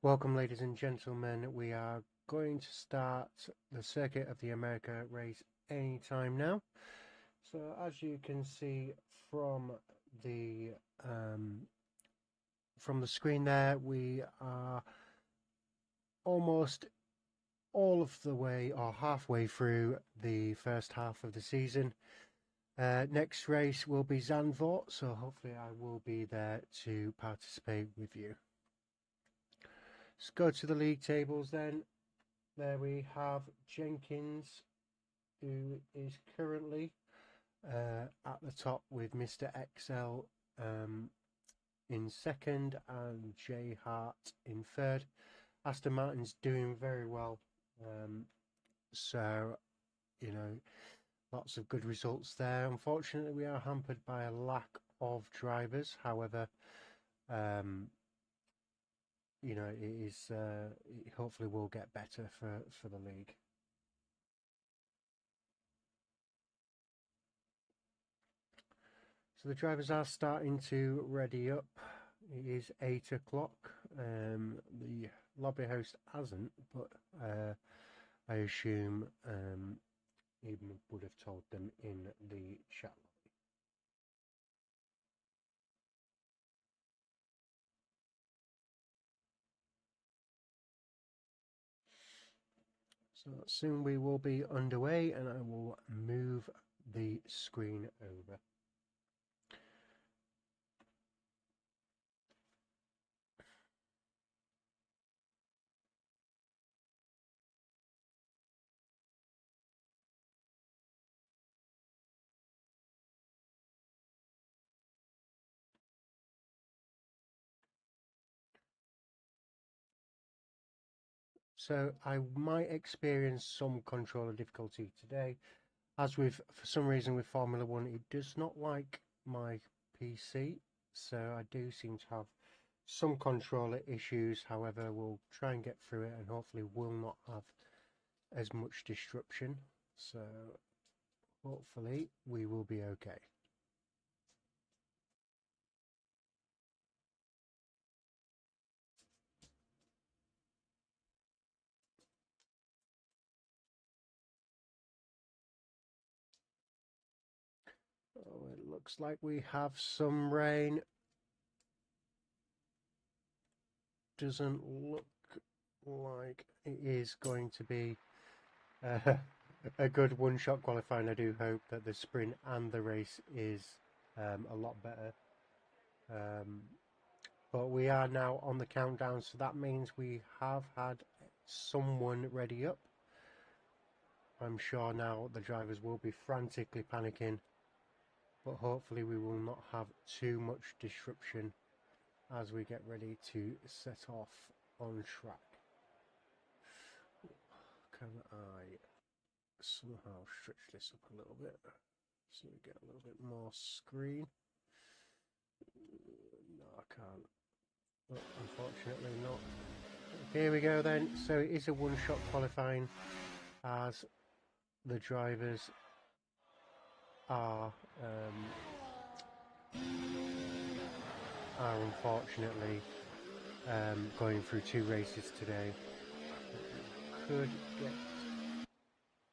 Welcome, ladies and gentlemen. We are going to start the Circuit of the America race anytime now. So, as you can see from the um, screen there, we are almost all of the way or halfway through the first half of the season. Next race will be Zandvoort, so hopefully I will be there to participate with you. Let's go to the league tables then. There we have Jenkins, who is currently at the top with Mr. XL in second and J Hart in third. Aston Martin's doing very well. So, you know, lots of good results there. Unfortunately, we are hampered by a lack of drivers. However, you know, it hopefully will get better for the league. So the drivers are starting to ready up. It is 8 o'clock. The lobby host hasn't, but I assume he would have told them in the chat lobby. So soon we will be underway, and I will move the screen over. So I might experience some controller difficulty today. As with, for some reason with Formula One, it does not like my PC, so I do seem to have some controller issues. However, we'll try and get through it and hopefully will not have as much disruption. So hopefully we will be okay. Oh, it looks like we have some rain. Doesn't look like it is going to be a good one-shot qualifying. I do hope that the sprint and the race is a lot better. But we are now on the countdown, so that means we have had someone ready up. I'm sure now the drivers will be frantically panicking, but hopefully we will not have too much disruption as we get ready to set off on track. Can I somehow stretch this up a little bit so we get a little bit more screen? No, I can't. But unfortunately not. Here we go then. So it is a one-shot qualifying as the drivers are unfortunately going through two races today. Could get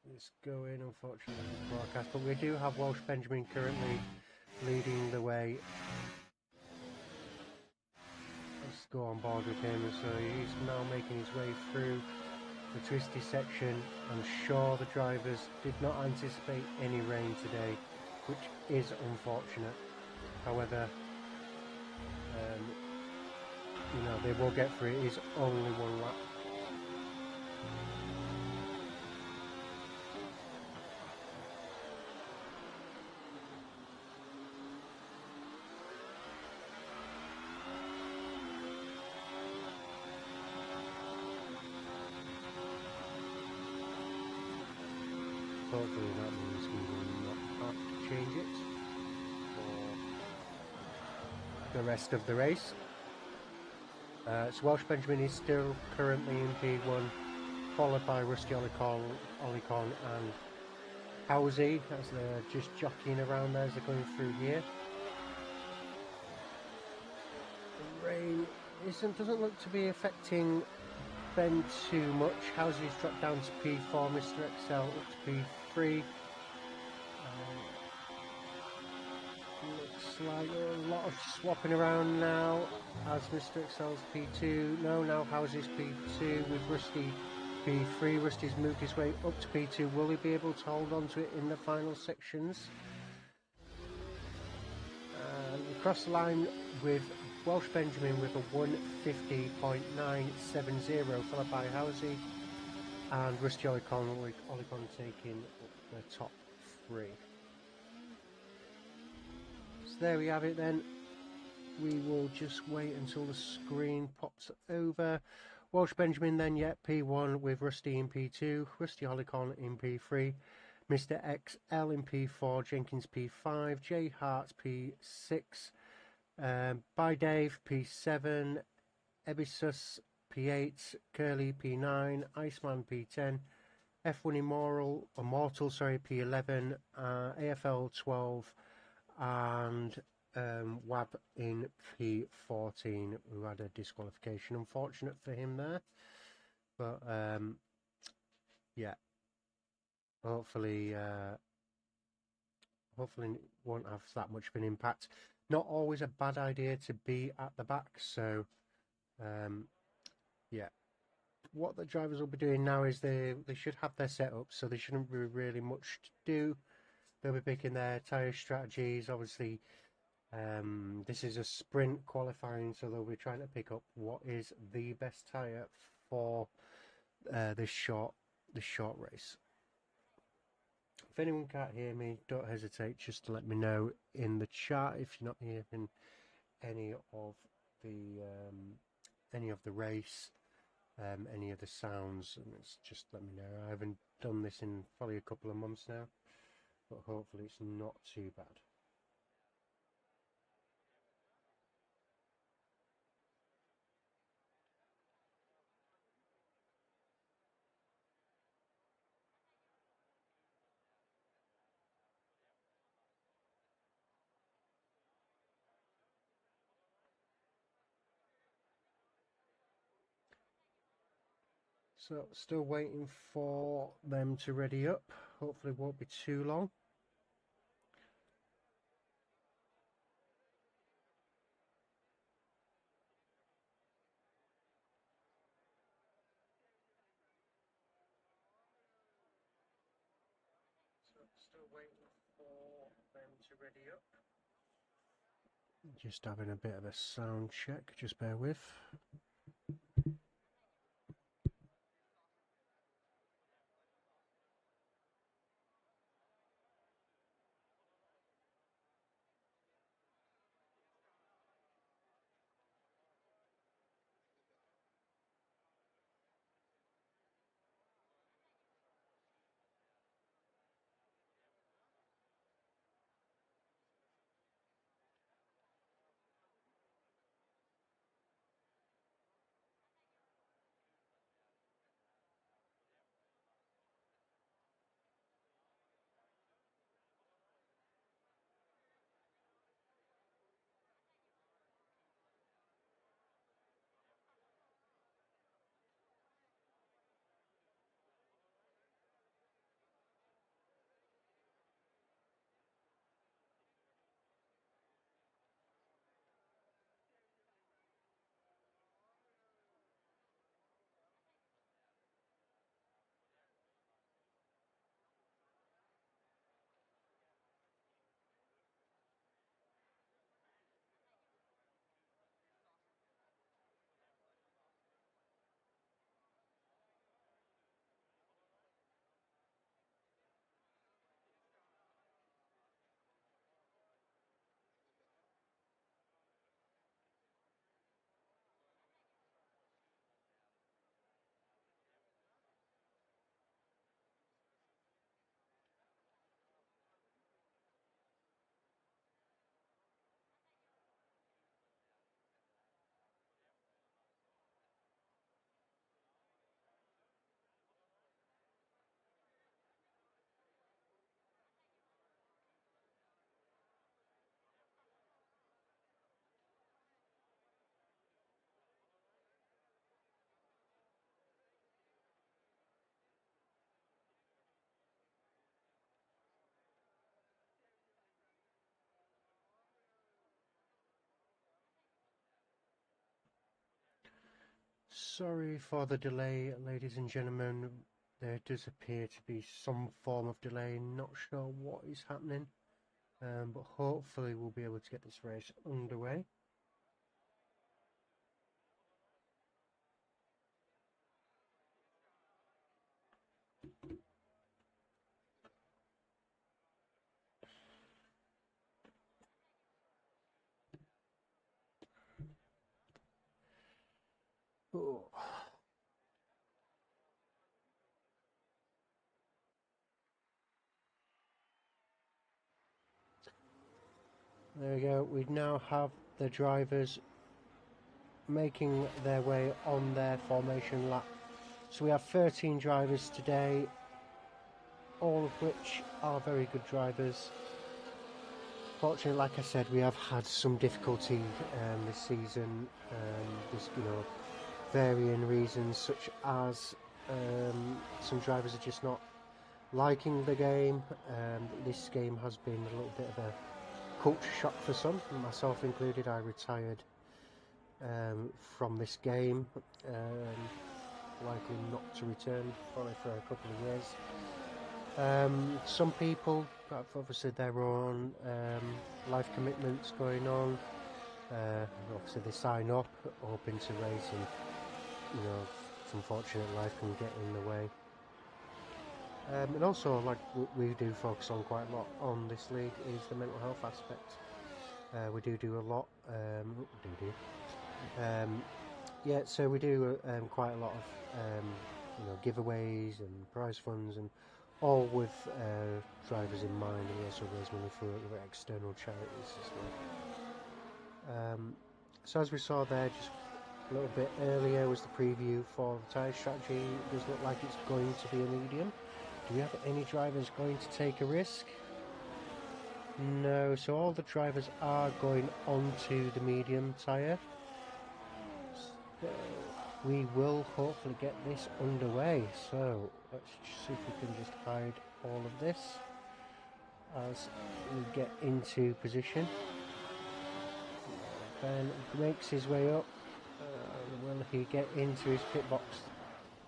this going, unfortunately, in the broadcast, but we do have Welsh Benjamin currently leading the way. Let's go on board with him. So he's now making his way through the twisty section. I'm sure the drivers did not anticipate any rain today, which is unfortunate. However, you know, they will get through. It is only one lap. Hopefully that means we will not have to change it for the rest of the race. So Welsh Benjamin is still currently in P1, followed by Rusty Olicon and Housie, as they're just jockeying around there as they're going through here. The rain doesn't look to be affecting Ben too much. Houses dropped down to P4, Mr. XL up to P3. Looks like a lot of swapping around now as Mr. XL's P2. No, now Houses P2 with Rusty P3. Rusty's moved his way up to P2. Will he be able to hold on to it in the final sections? Across the line with Welsh Benjamin with a 150.970, followed by Housey and Rusty Olicon taking the top three. So there we have it then. We will just wait until the screen pops over. Welsh Benjamin then, yeah, P1 with Rusty in P2, Rusty Olicon in P3, Mr. XL in P4, Jenkins P5, J Hart's P6, By Dave P7, Ebisus P8, Curly P9, Iceman P10, F1 Immortal P11, AFL 12, and Wab in P14, who had a disqualification. Unfortunate for him there, but yeah, hopefully won't have that much of an impact. Not always a bad idea to be at the back, so yeah. What the drivers will be doing now is they should have their setup, so there shouldn't be really much to do. They'll be picking their tyre strategies. Obviously, this is a sprint qualifying, so they'll be trying to pick up what is the best tyre for this short race. If anyone can't hear me, don't hesitate just to let me know in the chat if you're not hearing any of the race, any of the sounds, and it's just let me know. I haven't done this in probably a couple of months now, but hopefully it's not too bad. So still waiting for them to ready up. Hopefully it won't be too long. So still waiting for them to ready up. Just having a bit of a sound check, just bear with. Sorry for the delay, ladies and gentlemen. There does appear to be some form of delay. Not sure what is happening, but hopefully we'll be able to get this race underway. Oh. There we go. We now have the drivers making their way on their formation lap. So we have 13 drivers today, all of which are very good drivers. Fortunately, like I said, we have had some difficulty this season. There's, varying reasons, such as some drivers are just not liking the game. This game has been a little bit of a culture shock for some, myself included. I retired from this game, likely not to return probably for a couple of years. Some people have obviously their own life commitments going on. Obviously they sign up hoping to race, and unfortunate life can get in the way. And also, like we do focus on quite a lot on this league, is the mental health aspect. We do a lot. Yeah, so we do quite a lot of giveaways and prize funds, and all with drivers in mind. And we also raise money for other external charities as well. So as we saw there, just a little bit earlier, was the preview for the tyre strategy. It does look like it's going to be a medium. Do we have any drivers going to take a risk? No, so all the drivers are going onto the medium tyre. So we will hopefully get this underway. So let's see if we can just hide all of this as we get into position. Ben makes his way up. Will he get into his pit box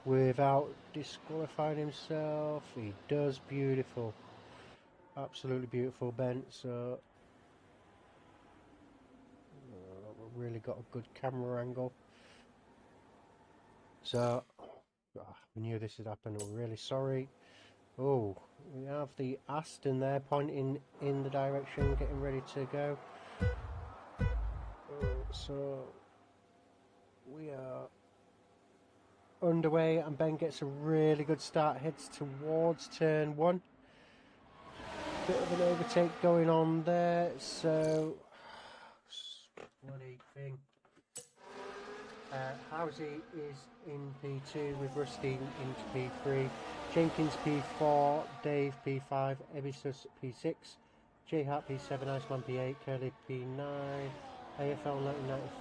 without disqualifying himself? He does. Beautiful, absolutely beautiful, Ben. So we've really got a good camera angle. So we knew this would happen. We're really sorry. Oh, we have the Aston there pointing in the direction, getting ready to go. So we are underway, and Ben gets a really good start, heads towards turn 1. Bit of an overtake going on there, so bloody thing. Housey is in P2 with Rusty into P3, Jenkins P4, Dave P5, Ebisus P6, J Hart P7, Iceman P8, Curly P9, AFL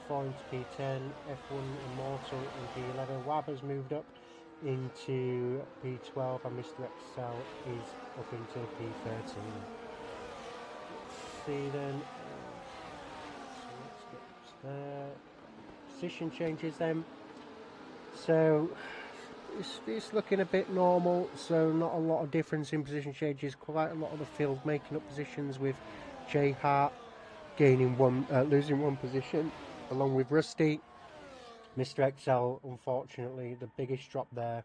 1994 into P10, F1 Immortal in P11. Wab has moved up into P12, and Mr. Excel is up into P13. Let's see then. So let's get there. Position changes then. So it's looking a bit normal, so not a lot of difference in position changes. Quite a lot of the field making up positions, with J Hart gaining losing one position along with Rusty. Mr. Excel, unfortunately, the biggest drop there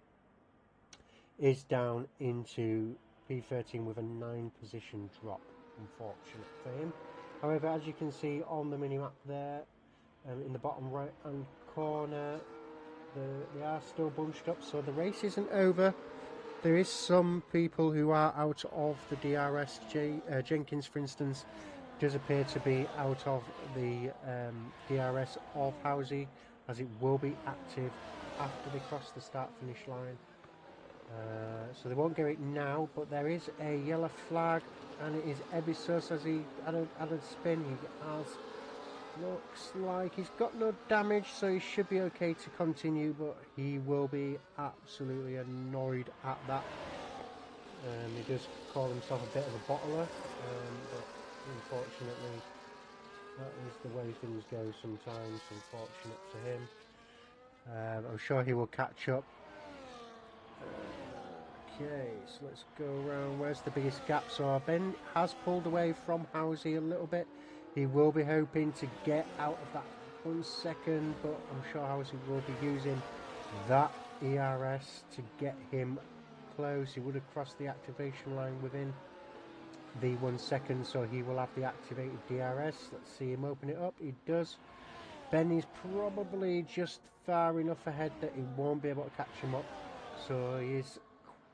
is down into P13 with a 9 position drop. Unfortunate for him. However, as you can see on the mini map there, in the bottom right hand corner, they are still bunched up, so the race isn't over. There is some people who are out of the DRS. Jenkins, for instance, does appear to be out of the DRS of Housey, as it will be active after they cross the start finish line. So they won't get it now, but there is a yellow flag, and it is Ebisus as he added spin. He has, looks like he's got no damage, so he should be okay to continue, but he will be absolutely annoyed at that. He does call himself a bit of a bottler, but unfortunately that is the way things go sometimes. Unfortunate for him. I'm sure he will catch up. Okay, so let's go around. Where's the biggest gap? So Ben has pulled away from Housey a little bit. He will be hoping to get out of that 1 second, but I'm sure Housey will be using that ERS to get him close. He would have crossed the activation line within the 1 second, so he will have the activated DRS. Let's see him open it up. He does. Ben is probably just far enough ahead that he won't be able to catch him up, so he is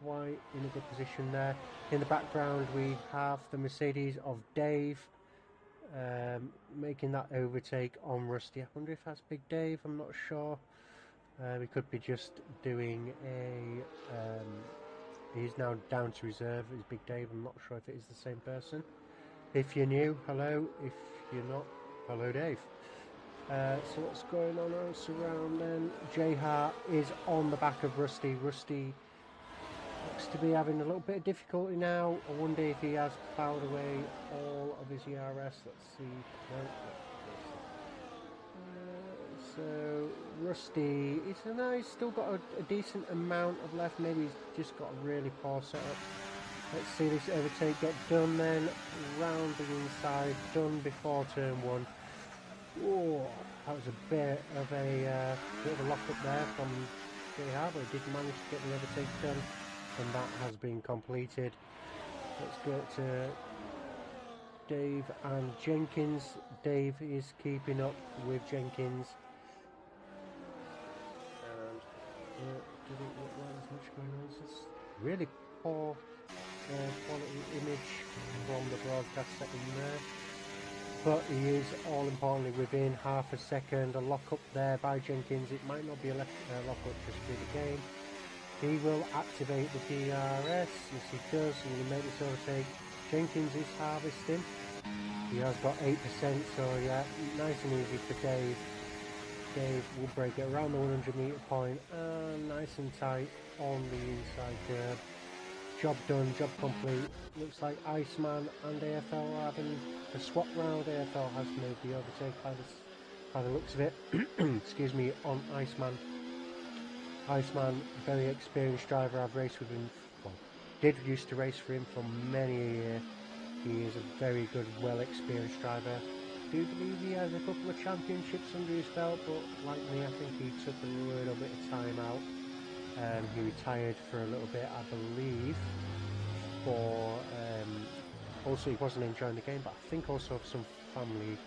quite in a good position there. In the background we have the Mercedes of Dave making that overtake on Rusty. I wonder if that's Big Dave, I'm not sure. We could be just doing a he's now down to reserve as Big Dave. I'm not sure if it is the same person. If you're new, hello. If you're not, hello Dave. So what's going on else around then? J Hart is on the back of Rusty. Rusty looks to be having a little bit of difficulty now. I wonder if he has plowed away all of his ERS. Let's see. No. So Rusty, he's still got a decent amount of left. Maybe he's just got a really poor setup. Let's see this overtake get done then. Round the inside, done before turn 1. Oh, that was a bit of a lock up there from JR, but he did manage to get the overtake done, and that has been completed. Let's go to Dave and Jenkins. Dave is keeping up with Jenkins, and doesn't look like there's much going on. It's just really poor quality image from the broadcast setting there. But he is all importantly within half a second. A lock up there by Jenkins. It might not be a lock up, just through the game. He will activate the DRS. Yes, he does. He will make this overtake. Jenkins is harvesting. He has got 8%, so yeah, nice and easy for Dave. Dave will break it around the 100 metre point, and nice and tight on the inside curb. Job done, job complete. Looks like Iceman and AFL are having a swap round. AFL has made the overtake by the looks of it. Excuse me, on Iceman. Iceman, very experienced driver. I've raced with him, well, did used to race for him for many a year. He is a very good, well experienced driver. I do believe he has a couple of championships under his belt, but like me, I think he took a little bit of time out. He retired for a little bit, I believe, for also he wasn't enjoying the game, but I think also of some family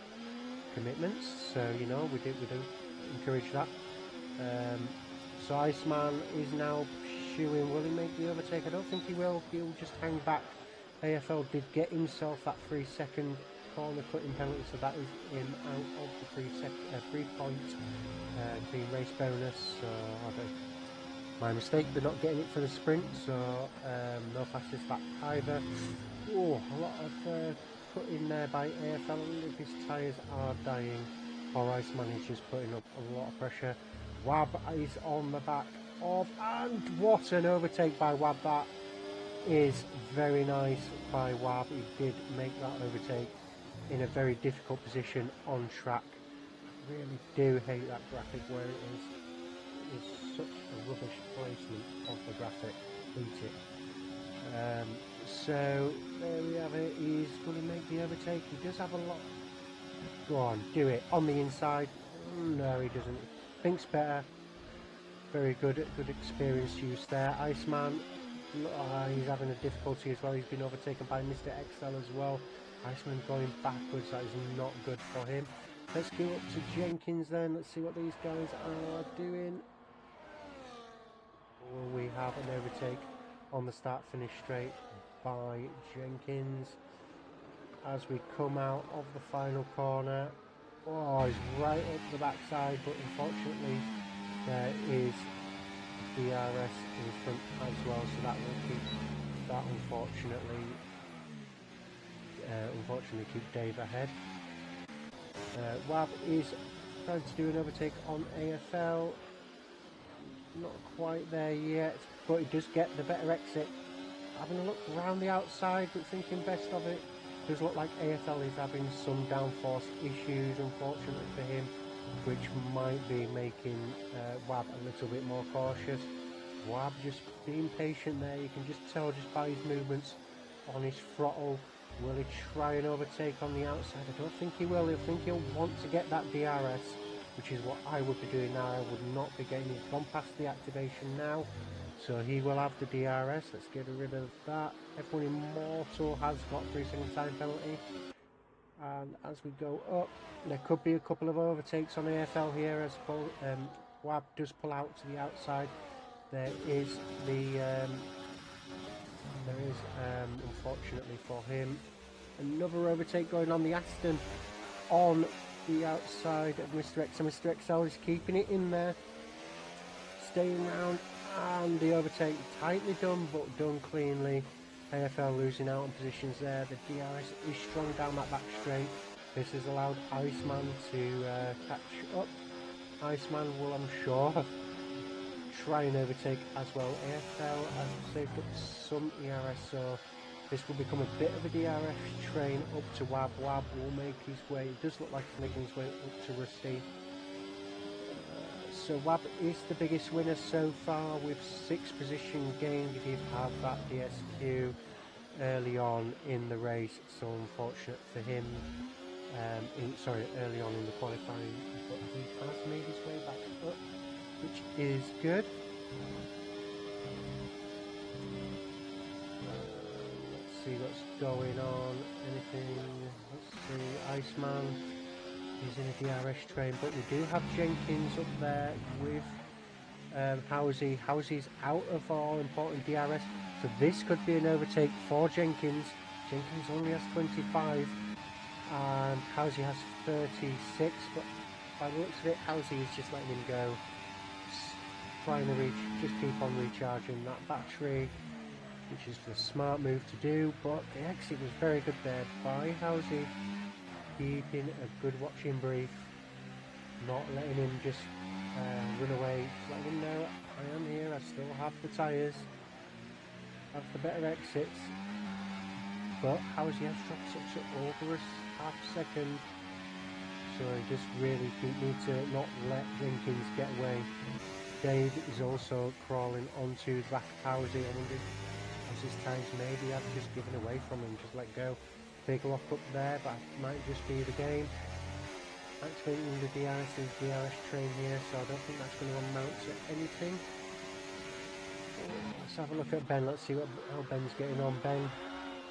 commitments, so you know, we do encourage that. So Iceman is now pursuing. Will he make the overtake? I don't think he will. He'll just hang back. AFL did get himself that 3-second corner cutting penalty, so that is him out of the 3-point clean race bonus. So my mistake, they're not getting it for the sprint, so no fastest lap either. Oh, a lot of cutting there by AFL. I wonder if his tyres are dying, or Iceman is just putting up a lot of pressure. Wab is on the back of, and what an overtake by Wab. That is very nice by Wab. He did make that overtake in a very difficult position on track. I really do hate that graphic where it is. It is such a rubbish placement of the graphic. Hate it. So there we have it. He's going to make the overtake. He does have a lot. Go on, do it on the inside. No, he doesn't. Thinks better. Very good experience use there. Iceman, he's having a difficulty as well. He's been overtaken by Mr. XL as well. Iceman going backwards. That is not good for him. Let's go up to Jenkins then. Let's see what these guys are doing. We have an overtake on the start-finish straight by Jenkins. As we come out of the final corner, oh, he's right up the backside, but unfortunately there is DRS in front as well, so that will keep that unfortunately keep Dave ahead. Wab is trying to do an overtake on AFL. Not quite there yet, but he does get the better exit. Having a look around the outside, but thinking best of it. Does look like AFL is having some downforce issues, unfortunately for him. which might be making Wab a little bit more cautious. Wab just being patient there. You can just tell just by his movements on his throttle. Will he try and overtake on the outside? I don't think he will. I think he'll want to get that DRS, which is what I would be doing now. I would not be getting it. Gone past the activation now, so he will have the DRS. Let's get rid of that. F1 Immortal has got 3-second time penalty. And as we go up, there could be a couple of overtakes on AFL here as Wab does pull out to the outside. There is unfortunately for him, another overtake going on the Aston on the outside of Mr. X. And Mr. XL is keeping it in there, staying around, and the overtake tightly done but done cleanly. AFL losing out on positions there. The DRS is strong down that back straight. This has allowed Iceman to catch up. Iceman will, I'm sure, try and overtake as well. AFL has saved up some ERS, so this will become a bit of a DRS train up to Wab. Wab will make his way, it does look like he's making his way up to Rusty. So Wab is the biggest winner so far with 6 position gained if you have that DSQ early on in the race. So unfortunate for him, early on in the qualifying, but he has made his way back up, which is good. Let's see what's going on. Anything? Let's see. Iceman is in a DRS train, but we do have Jenkins up there with Housie. Housie's out of all important DRS, so this could be an overtake for Jenkins. Jenkins only has 25 and Housie has 36, but by the looks of it, Housie is just letting him go, trying to just keep on recharging that battery, which is the smart move to do. But the exit was very good there by Housie, keeping a good watching brief, not letting him just run away, letting him know I am here, I still have the tyres, have the better exits. But Housie has dropped such over a half second, so he just really need to not let Jenkins get away. Dave is also crawling onto the back of Housie. I wonder if his tyres maybe have just given away from him, just let go. Big lock up there, but it might just be the game. Activating the DRS train here, so I don't think that's going to amount to anything. Let's have a look at Ben. Let's see how Ben's getting on. Ben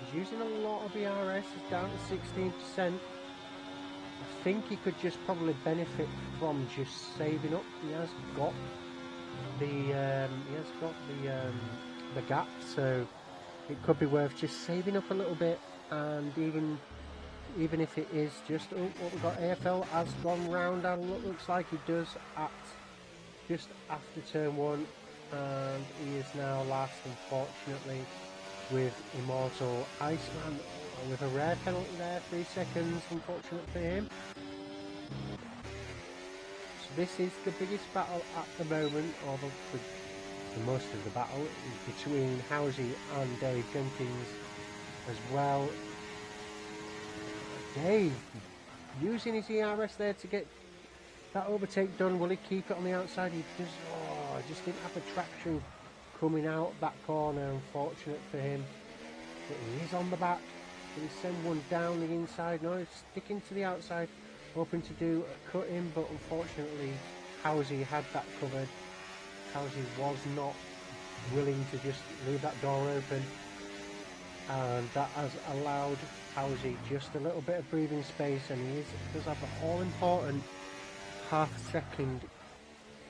is using a lot of ERS. He's down to 16%. I think he could just probably benefit from just saving up. He has got the gap, so it could be worth just saving up a little bit. And even if it is just what we've got, AFL has gone round, and looks like he does at just after turn 1, and he is now last, unfortunately, with Immortal. Iceman with a rare penalty there, 3 seconds, unfortunate for him. So this is the biggest battle at the moment, or the most of the battle is between Housie and Dave Jenkins as well. Dave using his ERS there to get that overtake done. Will he keep it on the outside? He just didn't have the traction coming out that corner, unfortunate for him. But he is on the back. Will he send one down the inside? No, he's sticking to the outside, hoping to do a cut in, but unfortunately Housie had that covered. Housie was not willing to just leave that door open, and that has allowed Housie just a little bit of breathing space, and he does have an all-important half-second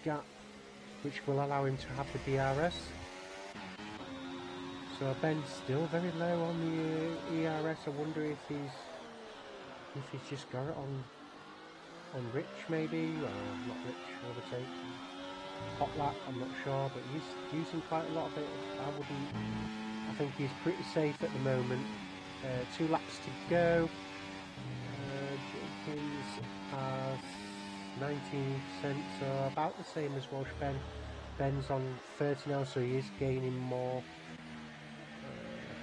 gap, which will allow him to have the DRS. So Ben's still very low on the ERS. I wonder if he's just got it on Rich maybe, or not Rich, overtake. Hot lap, I'm not sure, but he's using quite a lot of it. I think he's pretty safe at the moment. 2 laps to go. Jenkins has 19%, so about the same as Welsh Ben. Ben's on 30 now, so he is gaining more.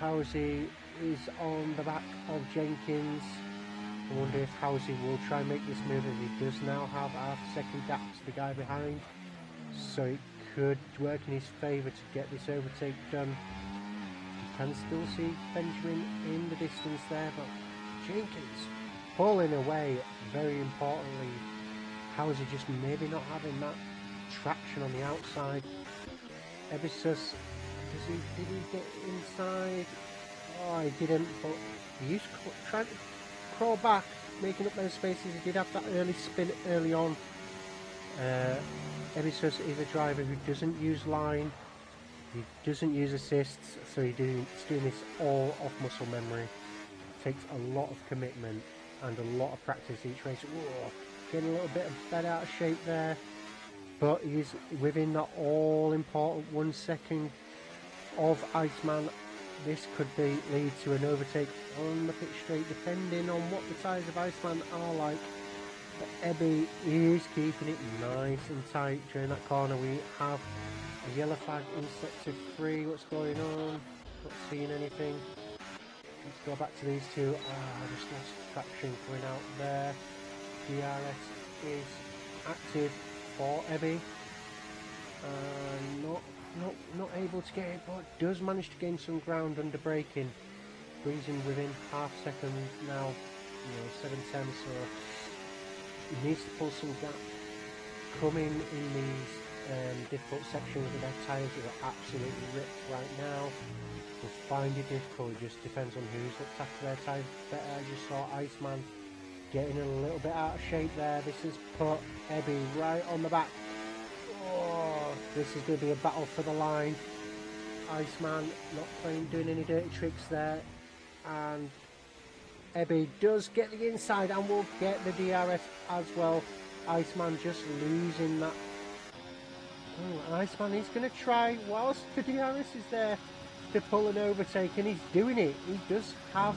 Housie is on the back of Jenkins. I wonder if Housie will try and make this move, as he does now have half a second gap to the guy behind. So it could work in his favour to get this overtake done. You can still see Benjamin in the distance there, but Jenkins pulling away. Very importantly, Housie just maybe not having that traction on the outside. Ebisus, did he get inside? Oh, he didn't, but he used to try to crawl back, making up those spaces. He did have that early spin early on. Ebisus is a driver who doesn't use line, he doesn't use assists, so he's doing this all off muscle memory. It takes a lot of commitment and a lot of practice each race. Whoa, getting a little bit better out of shape there, but he's within that all important 1 second of Iceman. This could lead to an overtake on the pitch straight, depending on what the tyres of Iceman are like. But Ebby is keeping it nice and tight during that corner. We have a yellow flag in sector 3. What's going on? Not seeing anything. Let's go back to these two. I just lost traction coming out there. DRS is active for Ebby. Not able to get it, but does manage to gain some ground under braking. Brings him within half second now, 7:10, so he needs to pull some gap. Coming in these difficult sections with their tyres that are absolutely ripped right now. We'll find it difficult, it just depends on who's looked after their tyres better. I just saw Iceman getting a little bit out of shape there. This has put Ebby right on the back. Oh, this is going to be a battle for the line. Iceman not doing any dirty tricks there, and Ebby does get the inside and will get the DRS as well. Iceman just losing that. Oh, and Iceman is going to try, whilst the DRS is there, to pull an overtake, and he's doing it. He does have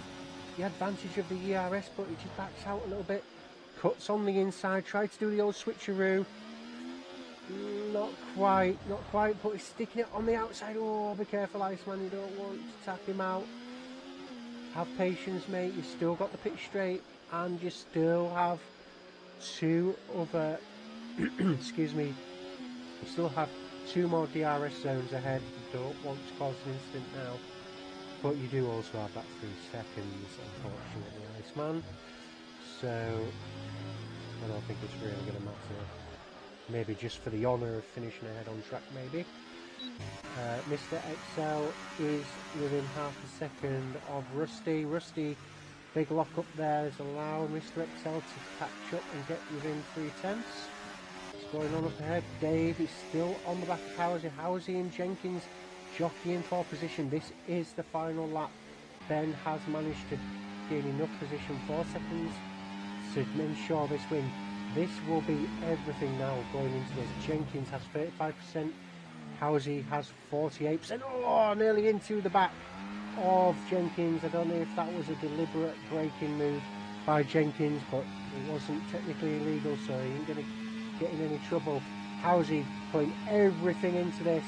the advantage of the ERS, but he just backs out a little bit. Cuts on the inside, tried to do the old switcheroo. Not quite, but he's sticking it on the outside. Oh, be careful, Iceman, you don't want to tap him out. Have patience, mate. You've still got the pitch straight, and you still have two other, excuse me, you still have two more DRS zones ahead. You don't want to cause an incident now, but you do also have that 3 seconds, unfortunately, Iceman. So, I don't think it's really going to matter. Maybe just for the honour of finishing ahead on track, maybe. Mr. XL is within half a second of Rusty. Rusty, big lock up there is allowing Mr. XL to catch up and get within 3/10. What's going on up ahead? Dave is still on the back of Housie. Housie and Jenkins jockeying for position. This is the final lap. Ben has managed to gain enough position, 4 seconds, to ensure this win. This will be everything now going into this. Jenkins has 35%. Housie has 48%. Oh, nearly into the back of Jenkins. I don't know if that was a deliberate braking move by Jenkins, but it wasn't technically illegal, so he ain't going to get in any trouble. Housie putting everything into this.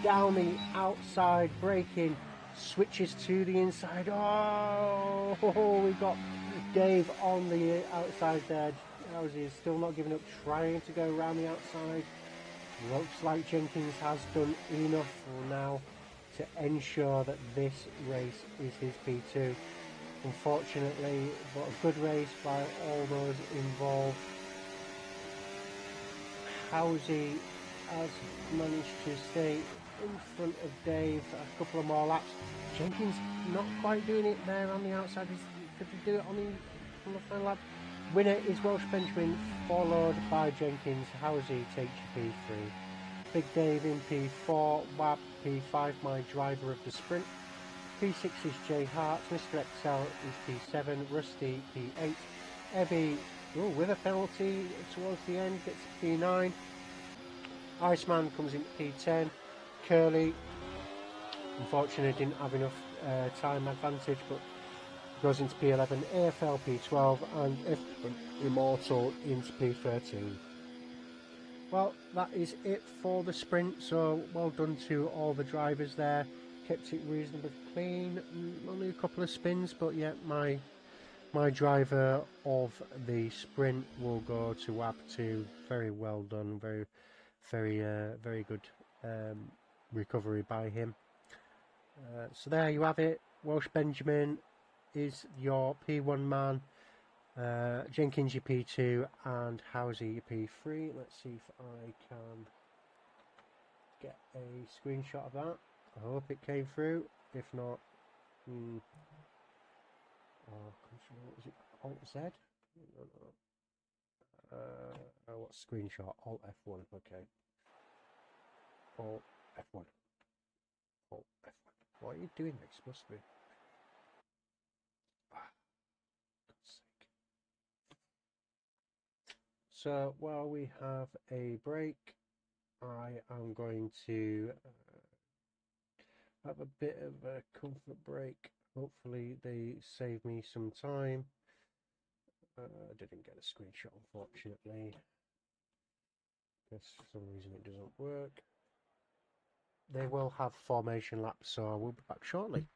Down the outside, braking, switches to the inside. Oh, we got Dave on the outside there. Housie is still not giving up, trying to go around the outside. Looks like Jenkins has done enough for now to ensure that this race is his P2. Unfortunately, but a good race by all those involved. Housie has managed to stay in front of Dave a couple of more laps. Jenkins not quite doing it there on the outside. Could he do it on the final lap? Winner is Welsh Benjamin, followed by Jenkins. Housie takes you P3. Big Dave in P4, Wab P5, my driver of the sprint. P6 is Jay Hart, Mr. XL is P7, Rusty P8. Evie, with a penalty towards the end, gets P9. Iceman comes in P10. Curly, unfortunately didn't have enough time advantage, but goes into P11, AFL P12, and Immortal into P13. Well, that is it for the sprint, so well done to all the drivers there. Kept it reasonably clean, only a couple of spins, but yeah, my My driver of the sprint will go to WAP2. Very well done. Very good recovery by him. So there you have it. Welsh Benjamin is your P1 man. Jenkins your P2 and Housie your P3. Let's see if I can get a screenshot of that. I hope it came through. If not, control, is it Alt Z? No. What screenshot? Alt F1. Okay. Alt F1. Alt F1. What are you doing next? Must be. God's sake. So while we have a break, I am going to have a bit of a comfort break. Hopefully they save me some time. I didn't get a screenshot, unfortunately. Guess for some reason it doesn't work. They will have formation laps, so I will be back shortly.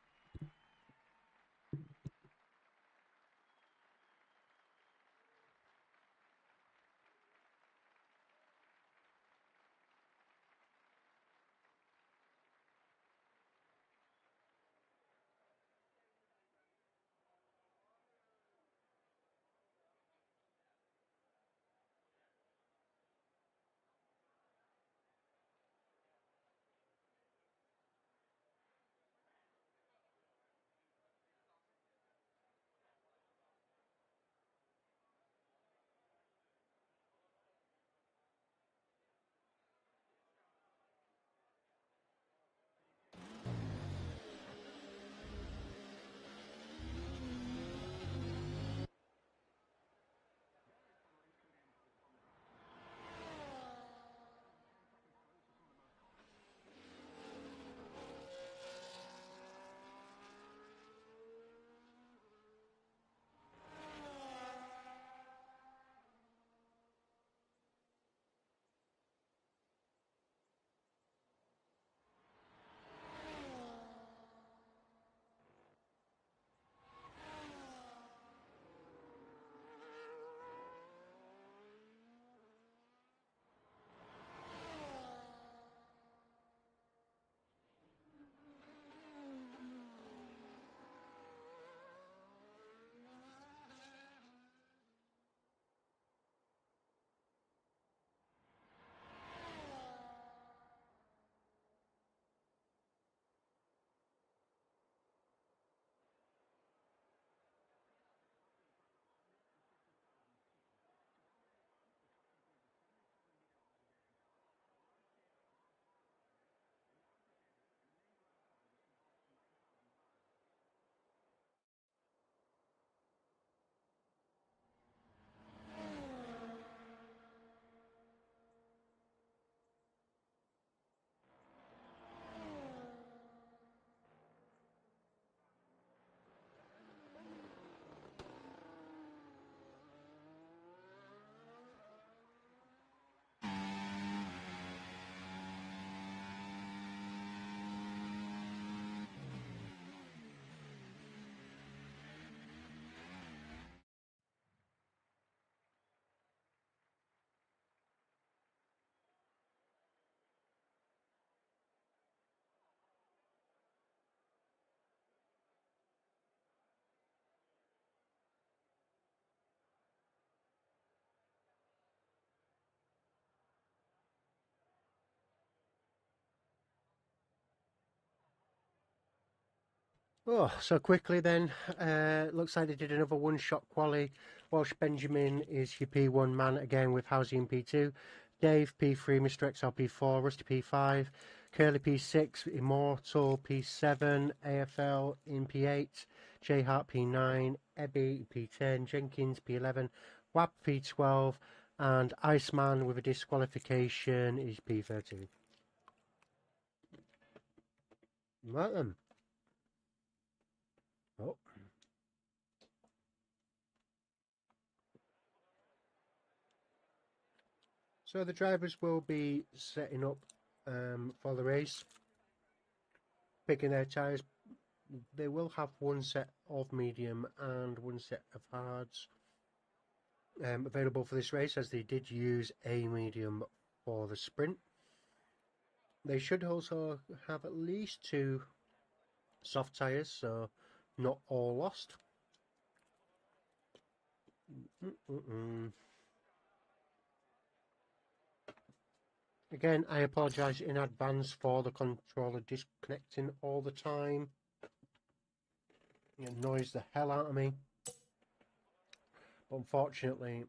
Oh, so quickly then, looks like they did another one-shot quali. Welsh Benjamin is your P1 man again with Housie in P2. Dave P3, Mr. XL P4, Rusty P5, Curly P6, Immortal P7, AFL in P8, J Hart P9, Ebby P10, Jenkins P11, WAP P12, and Iceman with a disqualification is P13. Right then. Oh. So the drivers will be setting up for the race, picking their tyres, they will have one set of medium and one set of hards available for this race, as they did use a medium for the sprint. They should also have at least 2 soft tyres, so not all lost. Again, I apologise in advance for the controller disconnecting all the time. It annoys the hell out of me. But unfortunately,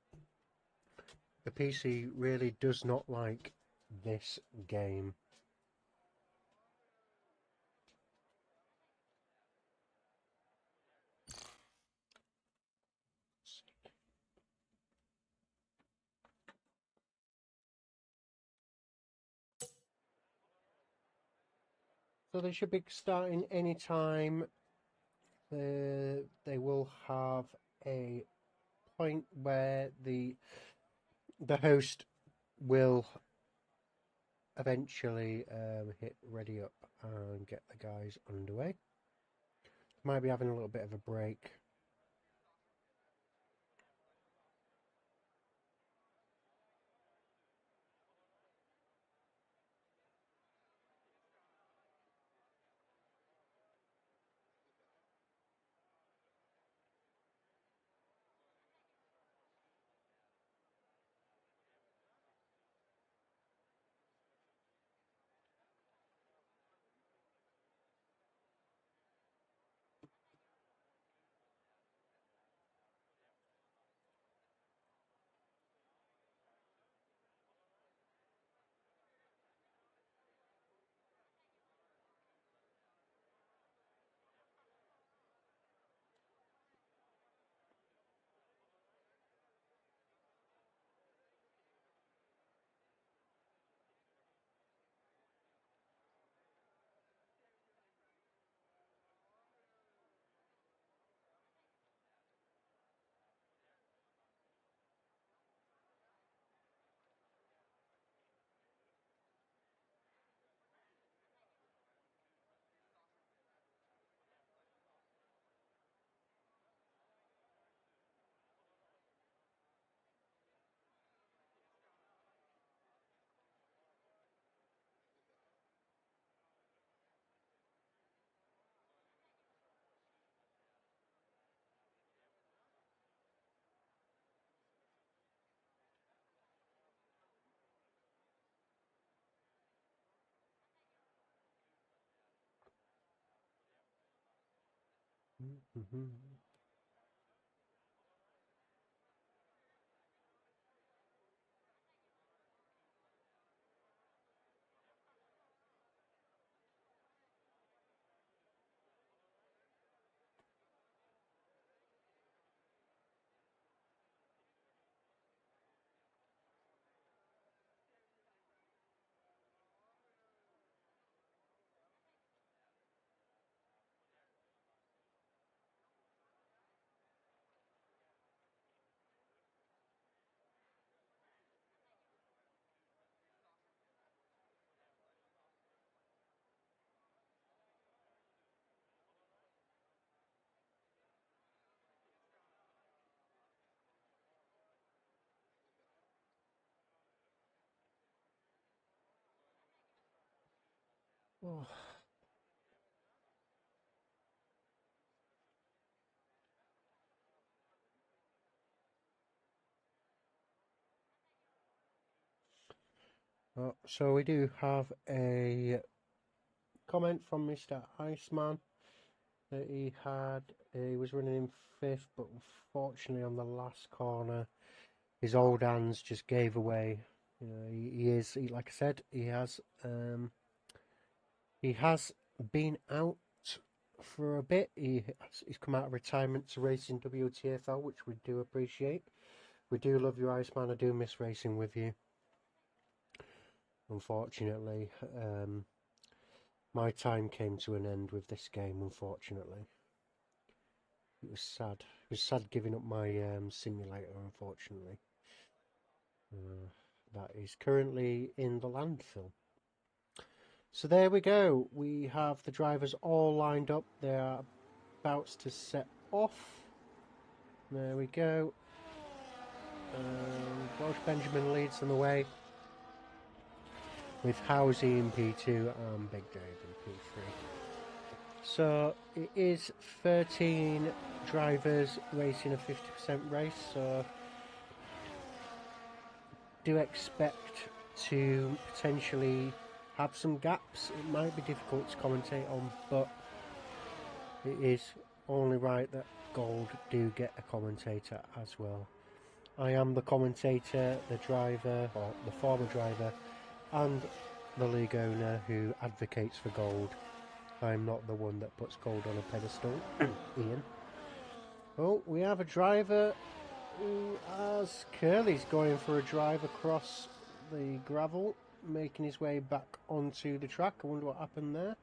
the PC really does not like this game. So they should be starting any time. They will have a point where the host will eventually hit ready up and get the guys underway. Might be having a little bit of a break. Oh. So we do have a comment from Mr. Iceman that he was running in 5th, but unfortunately on the last corner his old hands just gave away. You know, like I said, he has been out for a bit. He's come out of retirement to race in WTFL, which we do appreciate. We do love you, Iceman. I do miss racing with you. Unfortunately, my time came to an end with this game, unfortunately. It was sad. It was sad giving up my simulator, unfortunately. That is currently in the landfill. So there we go. We have the drivers all lined up. They are about to set off. There we go. Welsh Benjamin leads on the way, with Housie in P2 and Big Dave in P3. So it is 13 drivers racing a 50% race, so do expect to potentially have some gaps. It might be difficult to commentate on, but it is only right that Gold do get a commentator as well. I am the commentator, the driver, or the former driver, and the league owner who advocates for Gold. I'm not the one that puts Gold on a pedestal. Ian. Oh, we have a driver who has Curly's going for a drive across the gravel, making his way back onto the track. I wonder what happened there.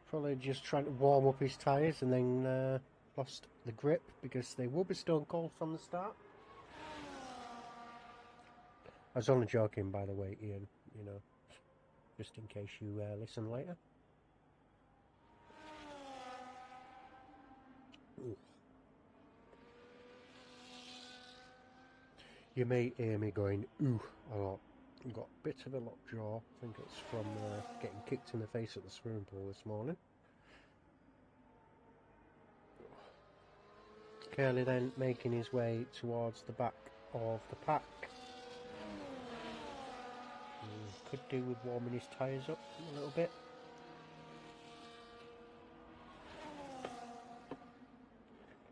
Probably just trying to warm up his tyres and then lost the grip, because they will be stone cold from the start. I was only joking, by the way, Ian, you know, just in case you listen later. Ooh. You may hear me going, ooh, a lot. I've got a bit of a lockjaw. I think it's from getting kicked in the face at the swimming pool this morning. Curly then making his way towards the back of the pack. Could do with warming his tyres up a little bit.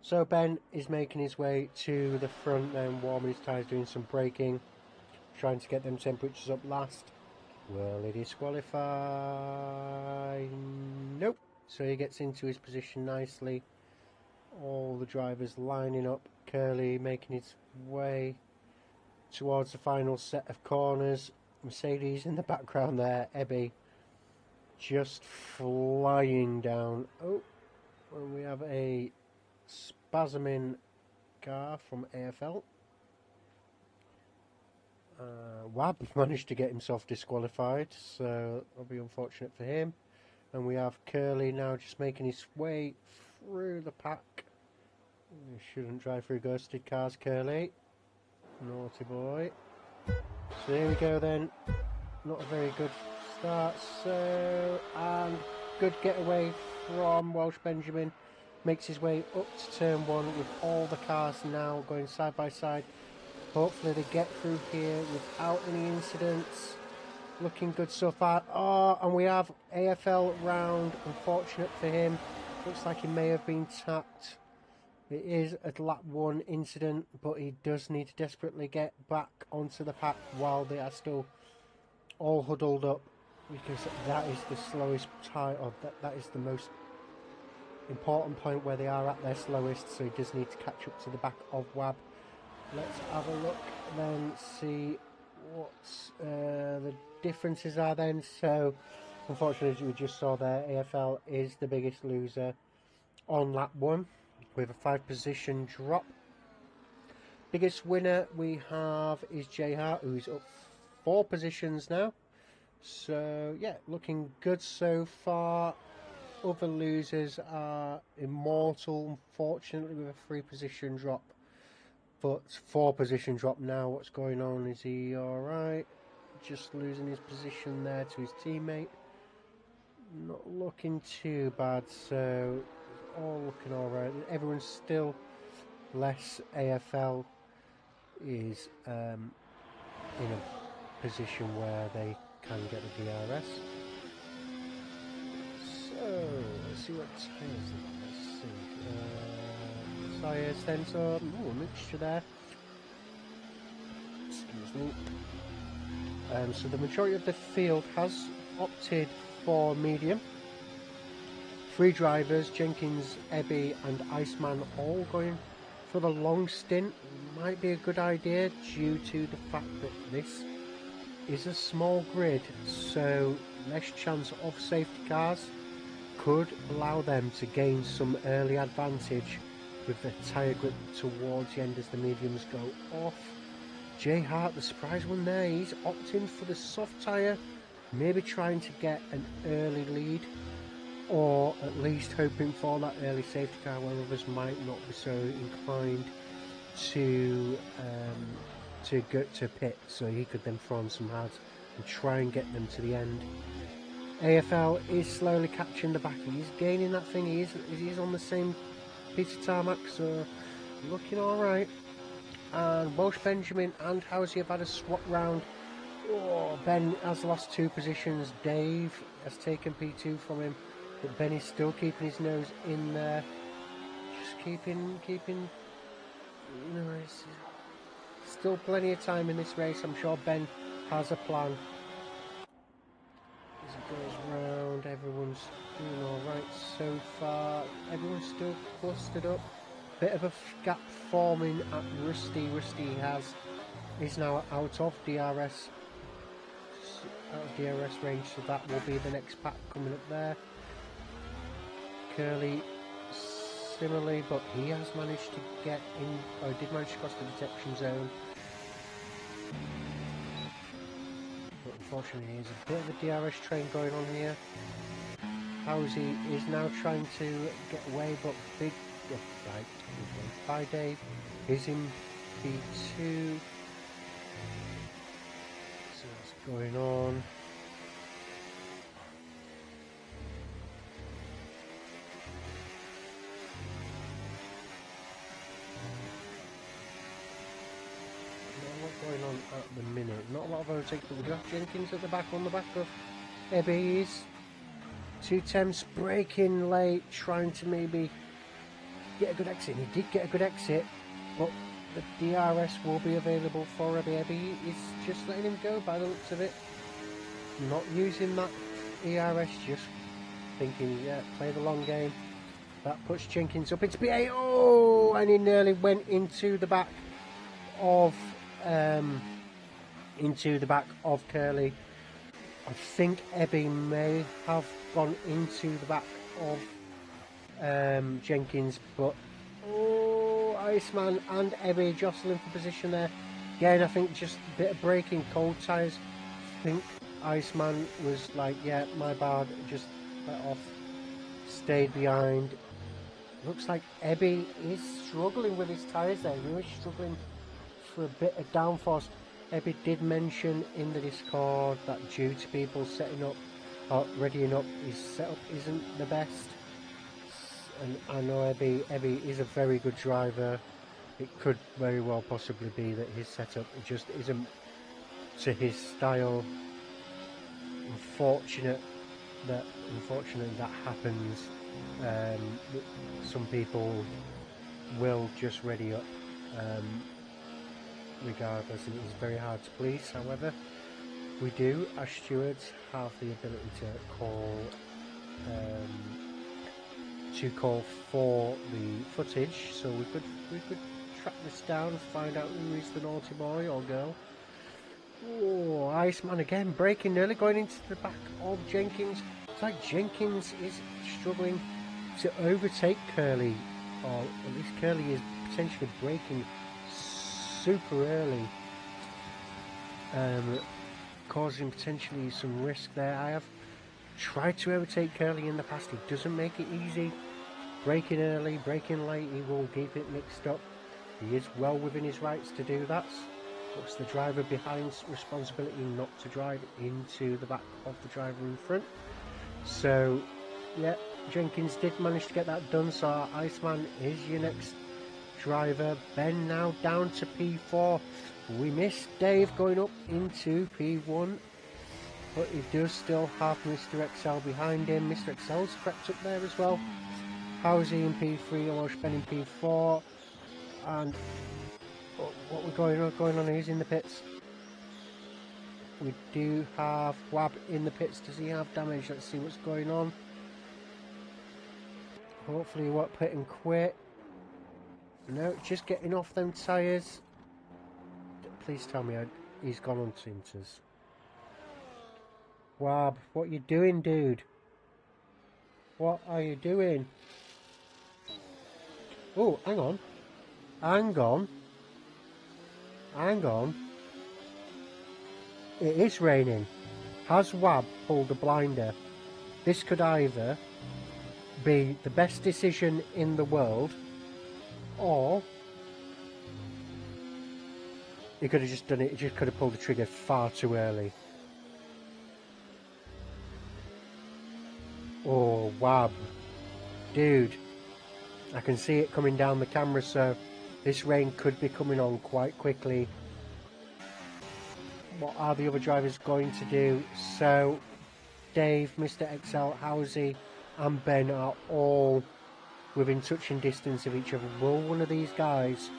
So Ben is making his way to the front, then warming his tyres, doing some braking, trying to get them temperatures up last. Will he disqualify? Nope. So he gets into his position nicely. All the drivers lining up. Curly making his way towards the final set of corners. Mercedes in the background there. Ebby just flying down. Oh, and we have a spasming car from AFL. Wab managed to get himself disqualified, so that'll be unfortunate for him. And we have Curly now just making his way through the pack. You shouldn't drive through ghosted cars, Curly. Naughty boy. So here we go then. Not a very good start. So, and good getaway from Welsh Benjamin. Makes his way up to turn one with all the cars now going side by side. Hopefully they get through here without any incidents. Looking good so far. Oh, and we have AFL round. Unfortunate for him. Looks like he may have been tapped. It is a lap 1 incident, but he does need to desperately get back onto the pack while they are still all huddled up, because that is the slowest time, or that is the most important point where they are at their slowest, so he does need to catch up to the back of Wab. Let's have a look and then see what the differences are then. So, unfortunately, as we just saw there, AFL is the biggest loser on lap 1 with a 5-position drop. Biggest winner we have is Jay Hart, who's up 4 positions now. So, yeah, looking good so far. Other losers are Immortal, unfortunately, with a 3-position drop. But 4-position drop now. What's going on? Is he alright? Just losing his position there to his teammate. Not looking too bad, so all looking alright. Everyone's still less. AFL is in a position where they can get the DRS. So, let's see what tyres are. Let's see. Tyres then, so a mixture there. Excuse me. So the majority of the field has opted for medium. 3 drivers, Jenkins, Ebby and Iceman, all going for the long stint. Might be a good idea due to the fact that this is a small grid, so less chance of safety cars could allow them to gain some early advantage with the tyre grip towards the end as the mediums go off. Jay Hart, the surprise one there, he's opting for the soft tyre maybe trying to get an early lead, or at least hoping for that early safety car where others might not be so inclined to go to pit, so he could then throw on some hards and try and get them to the end. AFL is slowly catching the back. He's gaining that thing. He's on the same piece of tarmac, so looking all right. And Welsh Benjamin and Housie have had a swap round. Oh, Ben has lost 2 positions. Dave has taken P2 from him, but Ben is still keeping his nose in there. Just keeping. You know, it's still plenty of time in this race. I'm sure Ben has a plan. As it goes round, everyone's doing all right so far. Everyone's still clustered up. Bit of a gap forming at Rusty. Rusty is now out of DRS range, so that will be the next pack coming up there. Curly similarly, but he has managed to get in, or did manage to cross the detection zone. But unfortunately, there's a bit of a DRS train going on here. Housie is now trying to get away, but big right by Dave is in P2. So what's going on? Going on at the minute. Not a lot of overtakes, but we do have Jenkins at the back on the back of Ebby's. 2 temps braking late, trying to maybe get a good exit. He did get a good exit, but the DRS will be available for Ebby. Ebby is just letting him go by the looks of it. Not using that ERS, just thinking, yeah, play the long game. That puts Jenkins up into P8. Oh, and he nearly went into the back of Curly. I think Ebby may have gone into the back of Jenkins, but Iceman and Ebby jostling for position there. Again, I think just a bit of braking, cold tyres. I think Iceman was like, yeah, my bad, just let off, stayed behind. Looks like Ebby is struggling with his tyres there, really struggling for a bit of downforce. Ebby did mention in the Discord that due to people setting up or readying up, his setup isn't the best. And I know Ebby is a very good driver. It could very well possibly be that his setup just isn't to his style. Unfortunately that happens. Some people will just ready up regardless, and it is very hard to police. However, we do, as stewards, have the ability to call for the footage, so we could track this down and find out who is the naughty boy or girl. Oh, Iceman again braking, nearly going into the back of Jenkins. It's like Jenkins is struggling to overtake Curly, or at least Curly is potentially braking super early, causing potentially some risk there. I have tried to overtake Curly in the past. He doesn't make it easy. Braking early, braking late, he will keep it mixed up. He is well within his rights to do that. It's the driver behind's responsibility not to drive into the back of the driver in front. So, yeah, Jenkins did manage to get that done, so Iceman is your next driver. Ben now down to P4. We missed Dave going up into P1, but he does still have Mr. XL behind him. Mr. XL's crept up there as well. Housie in P3, Welsh Ben in P4, and what we're going on is in the pits. We do have Wab in the pits. Does he have damage? Let's see what's going on. Hopefully he won't pit and quit. No, just getting off them tyres. Please tell me he's gone on Tinters. Wab, what you doing, dude? What are you doing? Oh, hang on. Hang on. Hang on. It is raining. Has Wab pulled a blinder? This could either be the best decision in the world, or he could have just done it. He just could have pulled the trigger far too early. Oh, Wab. Dude, I can see it coming down the camera, so this rain could be coming on quite quickly. What are the other drivers going to do? So, Dave, Mr. XL, Housie and Ben are all within touching distance of each other. Will one of these guys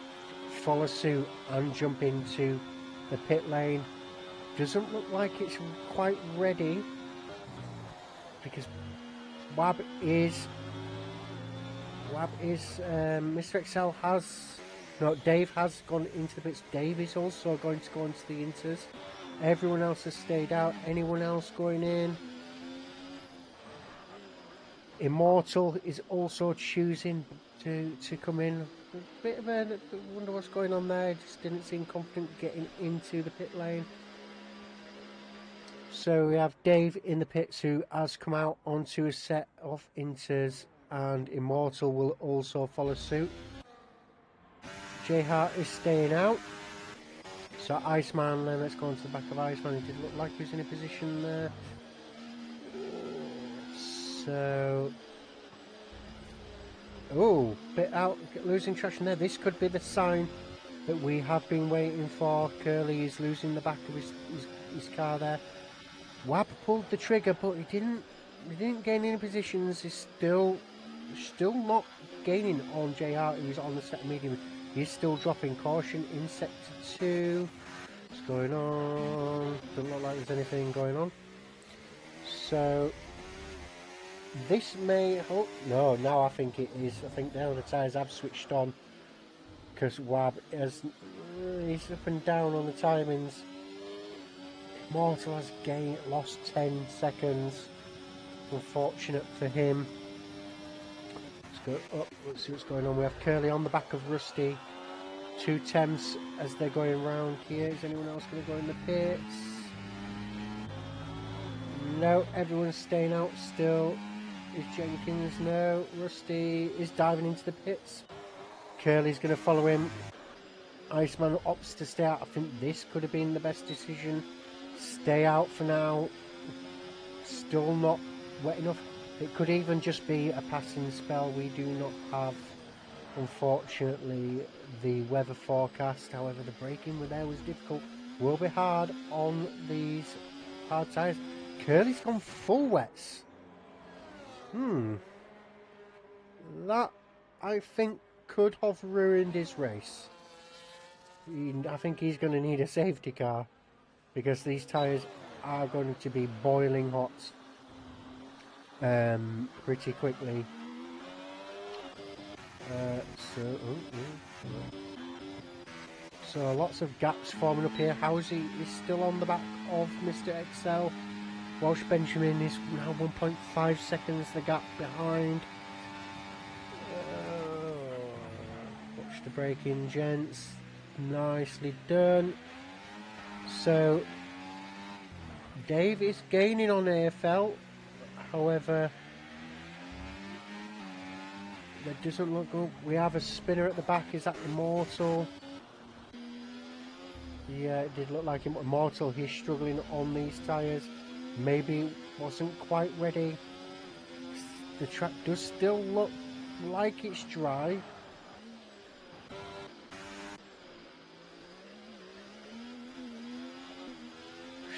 follow suit and jump into the pit lane? Doesn't look like it's quite ready, because Mr. XL has, no, Dave has gone into the pits. Dave is also going to go into the inters. Everyone else has stayed out. Anyone else going in? Immortal is also choosing to come in. A bit of a wonder what's going on there. Just didn't seem confident getting into the pit lane. So we have Dave in the pits, who has come out onto a set of inters, and Immortal will also follow suit. J Hart is staying out. So Iceman, then let's go on to the back of Iceman. It did look like he was in a position there. So, oh, bit out, losing traction there. This could be the sign that we have been waiting for. Curly is losing the back of his car there. Wab pulled the trigger, but he didn't gain any positions. He's still not gaining on JR, who's on the set of medium. He's still dropping. Caution in sector 2. What's going on? Doesn't look like there's anything going on. So this may, oh no, now I think it is. I think now the tyres have switched on, because Wab he's up and down on the timings. Mortal has lost 10 seconds. Unfortunate for him. Let's go up, let's see what's going on. We have Curly on the back of Rusty. 2 temps as they're going round here. Is anyone else going to go in the pits? No, everyone's staying out still. Is Jenkins? No. Rusty is diving into the pits. Curly's going to follow him. Iceman opts to stay out. I think this could have been the best decision. Stay out for now. Still not wet enough. It could even just be a passing spell. We do not have, unfortunately, the weather forecast. However, the braking there was difficult. Will be hard on these hard tyres. Curly's gone full wets. That, I think, could have ruined his race. I think he's going to need a safety car, because these tyres are going to be boiling hot pretty quickly. So lots of gaps forming up here. Housie is still on the back of Mr. XL. Welsh Benjamin is now 1.5 seconds the gap behind. Watch the break in, gents. Nicely done. So Dave is gaining on AFL. However, that doesn't look good. We have a spinner at the back. Is that Immortal? Yeah, it did look like Immortal. He's struggling on these tyres. Maybe wasn't quite ready. The track does still look like it's dry.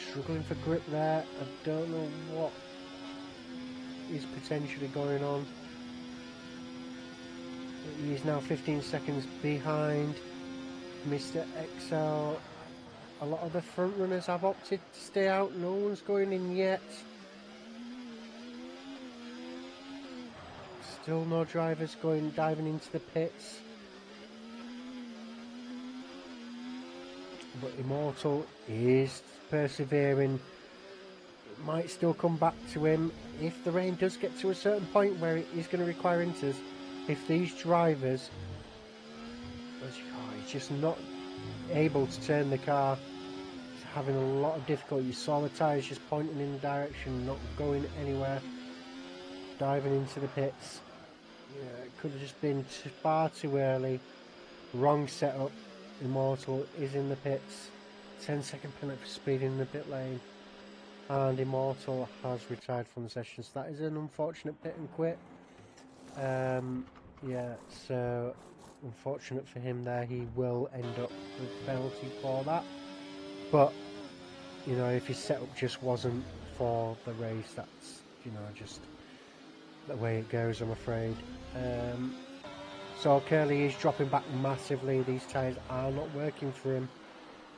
Struggling for grip there. I don't know what is potentially going on. He is now 15 seconds behind Mr. XL. A lot of the front runners have opted to stay out. No one's going in yet. Still no drivers diving into the pits. But Immortal is persevering. It might still come back to him if the rain does get to a certain point where it is going to require inters. If these drivers, he's just not able to turn the car. having a lot of difficulty. You saw the tyres just pointing in the direction, not going anywhere, diving into the pits. Yeah, it could have just been far too early. Wrong setup. Immortal is in the pits. 10-second penalty for speeding in the pit lane. And Immortal has retired from the session. So that is an unfortunate pit and quit. Yeah, so unfortunate for him there. He will end up with a penalty for that. But, you know, if his setup just wasn't for the race, that's, you know, just the way it goes, I'm afraid. So Curly is dropping back massively. These tyres are not working for him.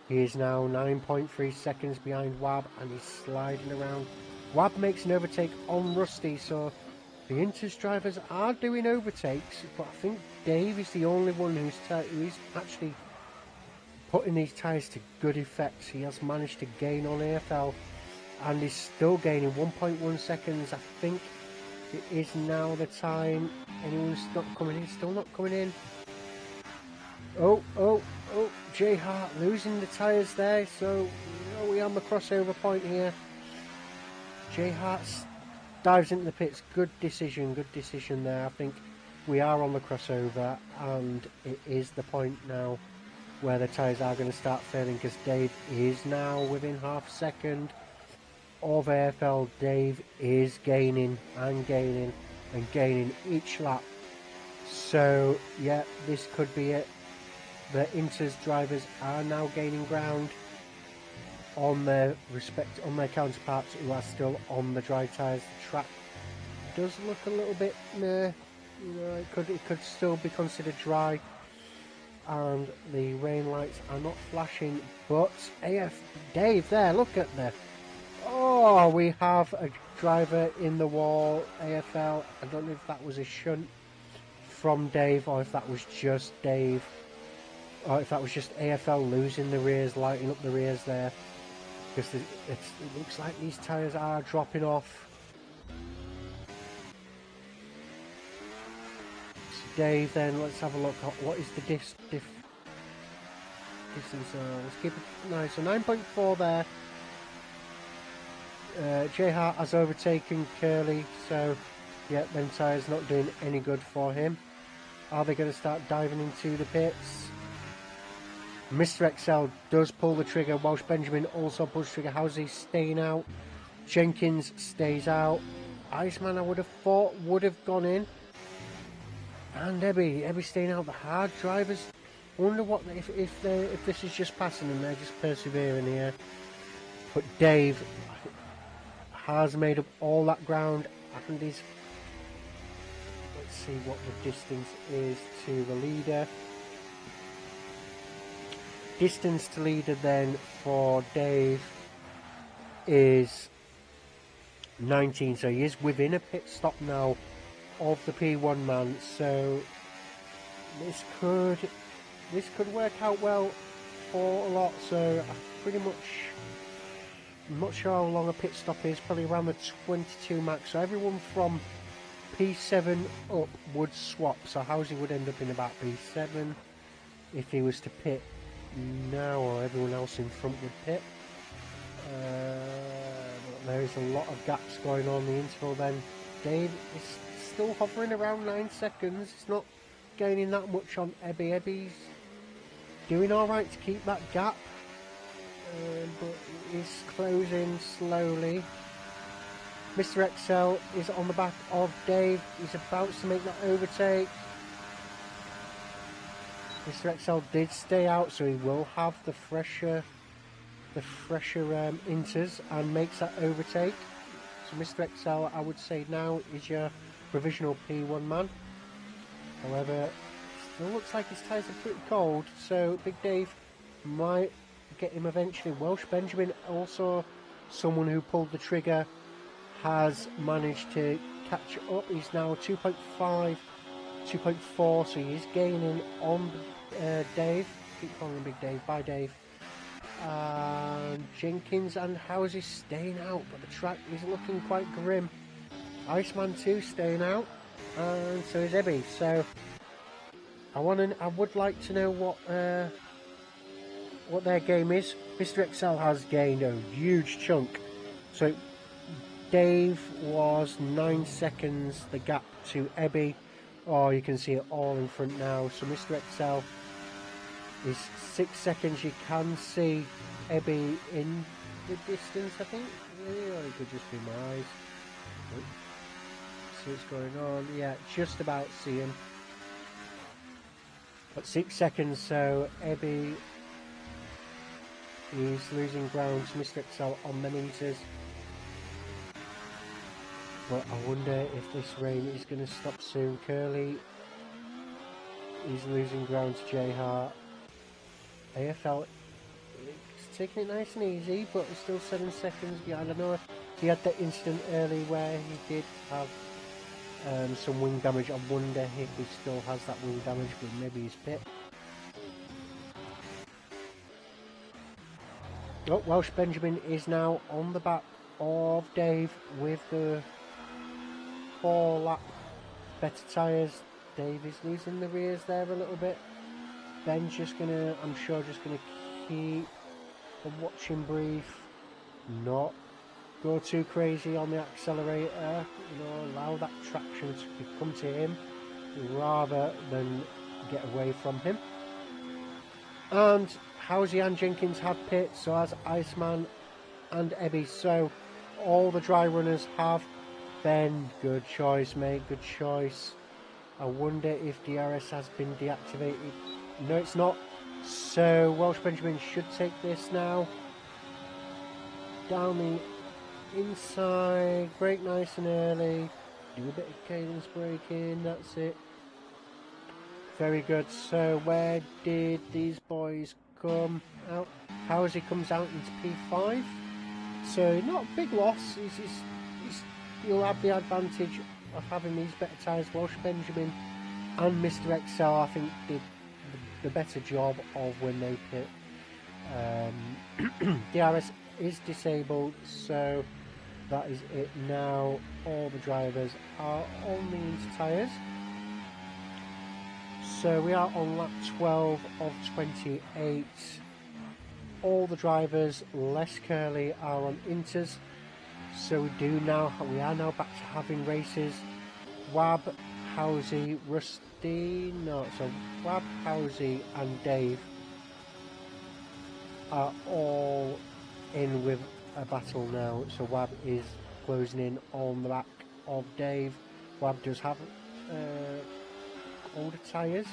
He is now 9.3 seconds behind Wab and he's sliding around. Wab makes an overtake on Rusty, so the Inters drivers are doing overtakes, but I think Dave is the only one who's actually putting these tyres to good effect. He has managed to gain on AFL and is still gaining 1.1 seconds. I think it is now the time. Anyone's not coming in, still not coming in. Oh, Jay Hart losing the tyres there, so we are on the crossover point here. Jay Hart dives into the pits. Good decision there. I think we are on the crossover and it is the point now where the tyres are going to start failing, because Dave is now within half a second of AFL. Dave is gaining each lap. So yeah, this could be it. The Inters drivers are now gaining ground on their counterparts who are still on the dry tyres. The track does look a little bit meh. You know, it could still be considered dry, and the rain lights are not flashing. But Dave there, look at the. Oh, we have a driver in the wall. AFL. I don't know if that was a shunt from Dave or if that was just Dave. Or if that was just AFL losing the rears, lighting up the rears there. Because it looks like these tyres are dropping off. So Dave then, let's have a look at what is the distance. Let's keep it nice. So 9.4 there. Jay Hart has overtaken Curly. So yeah, them tyres not doing any good for him. Are they going to start diving into the pits? Mr. XL does pull the trigger. Welsh Benjamin also pulls the trigger. How's he staying out? Jenkins stays out. Iceman, I would have thought, would have gone in. And Ebby staying out. The hard drivers. I wonder what if this is just passing and they're just persevering here. But Dave has made up all that ground, and he's. Let's see what the distance is to the leader. Distance to leader then for Dave is 19, so he is within a pit stop now of the P1 man. So this could work out well for a lot. So pretty much, I'm not sure how long a pit stop is, probably around the 22 max. So everyone from P7 up would swap. So Housie would end up in about P7 if he was to pit now, or everyone else in front would pit. There is a lot of gaps going on in the interval then. Dave is still hovering around 9 seconds. It's not gaining that much on Ebby. Ebby's doing alright to keep that gap, but is closing slowly. Mr. XL is on the back of Dave. He's about to make that overtake. Mr. XL did stay out, so he will have the fresher inters and makes that overtake. So Mr. XL, I would say now, is your provisional P1 man. However, it still looks like his tyres are pretty cold, so Big Dave might get him eventually. Welsh Benjamin, also someone who pulled the trigger, has managed to catch up. He's now 2.5, 2.4, so he is gaining on Dave. Keep calling him Big Dave. Bye, Dave. Jenkins and Housie staying out, but the track is looking quite grim. Iceman 2 staying out, and so is Ebby. So I would like to know what what their game is. Mr. Excel has gained a huge chunk. So Dave was 9 seconds the gap to Ebby. Oh, you can see it all in front now. So Mr. Excel is 6 seconds. You can see Ebby in the distance, I think. Or it could just be my eyes. See what's going on. Yeah, just about see him. But 6 seconds, so Ebby is losing ground to Mr. Excel on the meters. But I wonder if this rain is going to stop soon. Curly is losing ground to J Hart. AFL is taking it nice and easy, but it's still 7 seconds behind. I know he had that incident early where he did have some wing damage. I wonder if he still has that wing damage, but maybe he's pit. Oh, Welsh Benjamin is now on the back of Dave with the 4 lap better tyres. Dave is losing the rears there a little bit. Ben's just gonna, I'm sure, just gonna keep the watching brief, not go too crazy on the accelerator, you know, allow that traction to come to him rather than get away from him. And Housie and Jenkins have pit, so has Iceman and Ebby. So all the dry runners have. Ben, good choice, mate, good choice. I wonder if DRS has been deactivated. No, it's not. So Welsh Benjamin should take this now. Down the inside, brake nice and early. Do a bit of cadence braking, that's it. Very good. So where did these boys come out? Housie comes out into P5. So not a big loss. You'll have the advantage of having these better tyres. Welsh Benjamin and Mr. Excel, I think, did the better job of when they pit. DRS is disabled, so that is it now. All the drivers are on these tyres. So we are on lap 12 of 28. All the drivers, less Curly, are on inters. So we are now back to having races. Wab, Housie, Wab, Housie and Dave are all in with a battle now. So Wab is closing in on the back of Dave. Wab does have older tyres,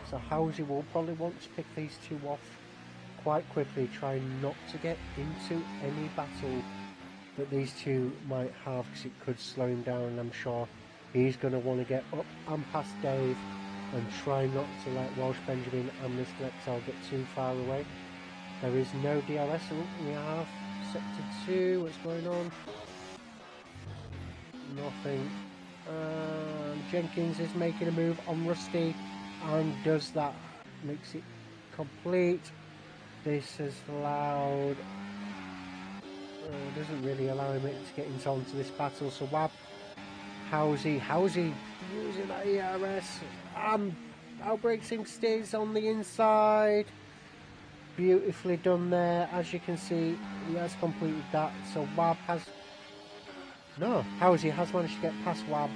so Housie will probably want to pick these two off quite quickly, trying not to get into any battle that these two might have, because it could slow him down, and I'm sure he's going to want to get up and past Dave and try not to let Welsh Benjamin and Mr. Excel get too far away. There is no DRS. We have sector 2. What's going on? Nothing. Jenkins is making a move on Rusty and does that, makes it complete. This is allowed, doesn't really allow him to get onto this battle. So Wab, Housie using that ERS, outbreaks him, stays on the inside. Beautifully done there. As you can see, he has completed that. So Wab has, no, Housie has managed to get past Wab.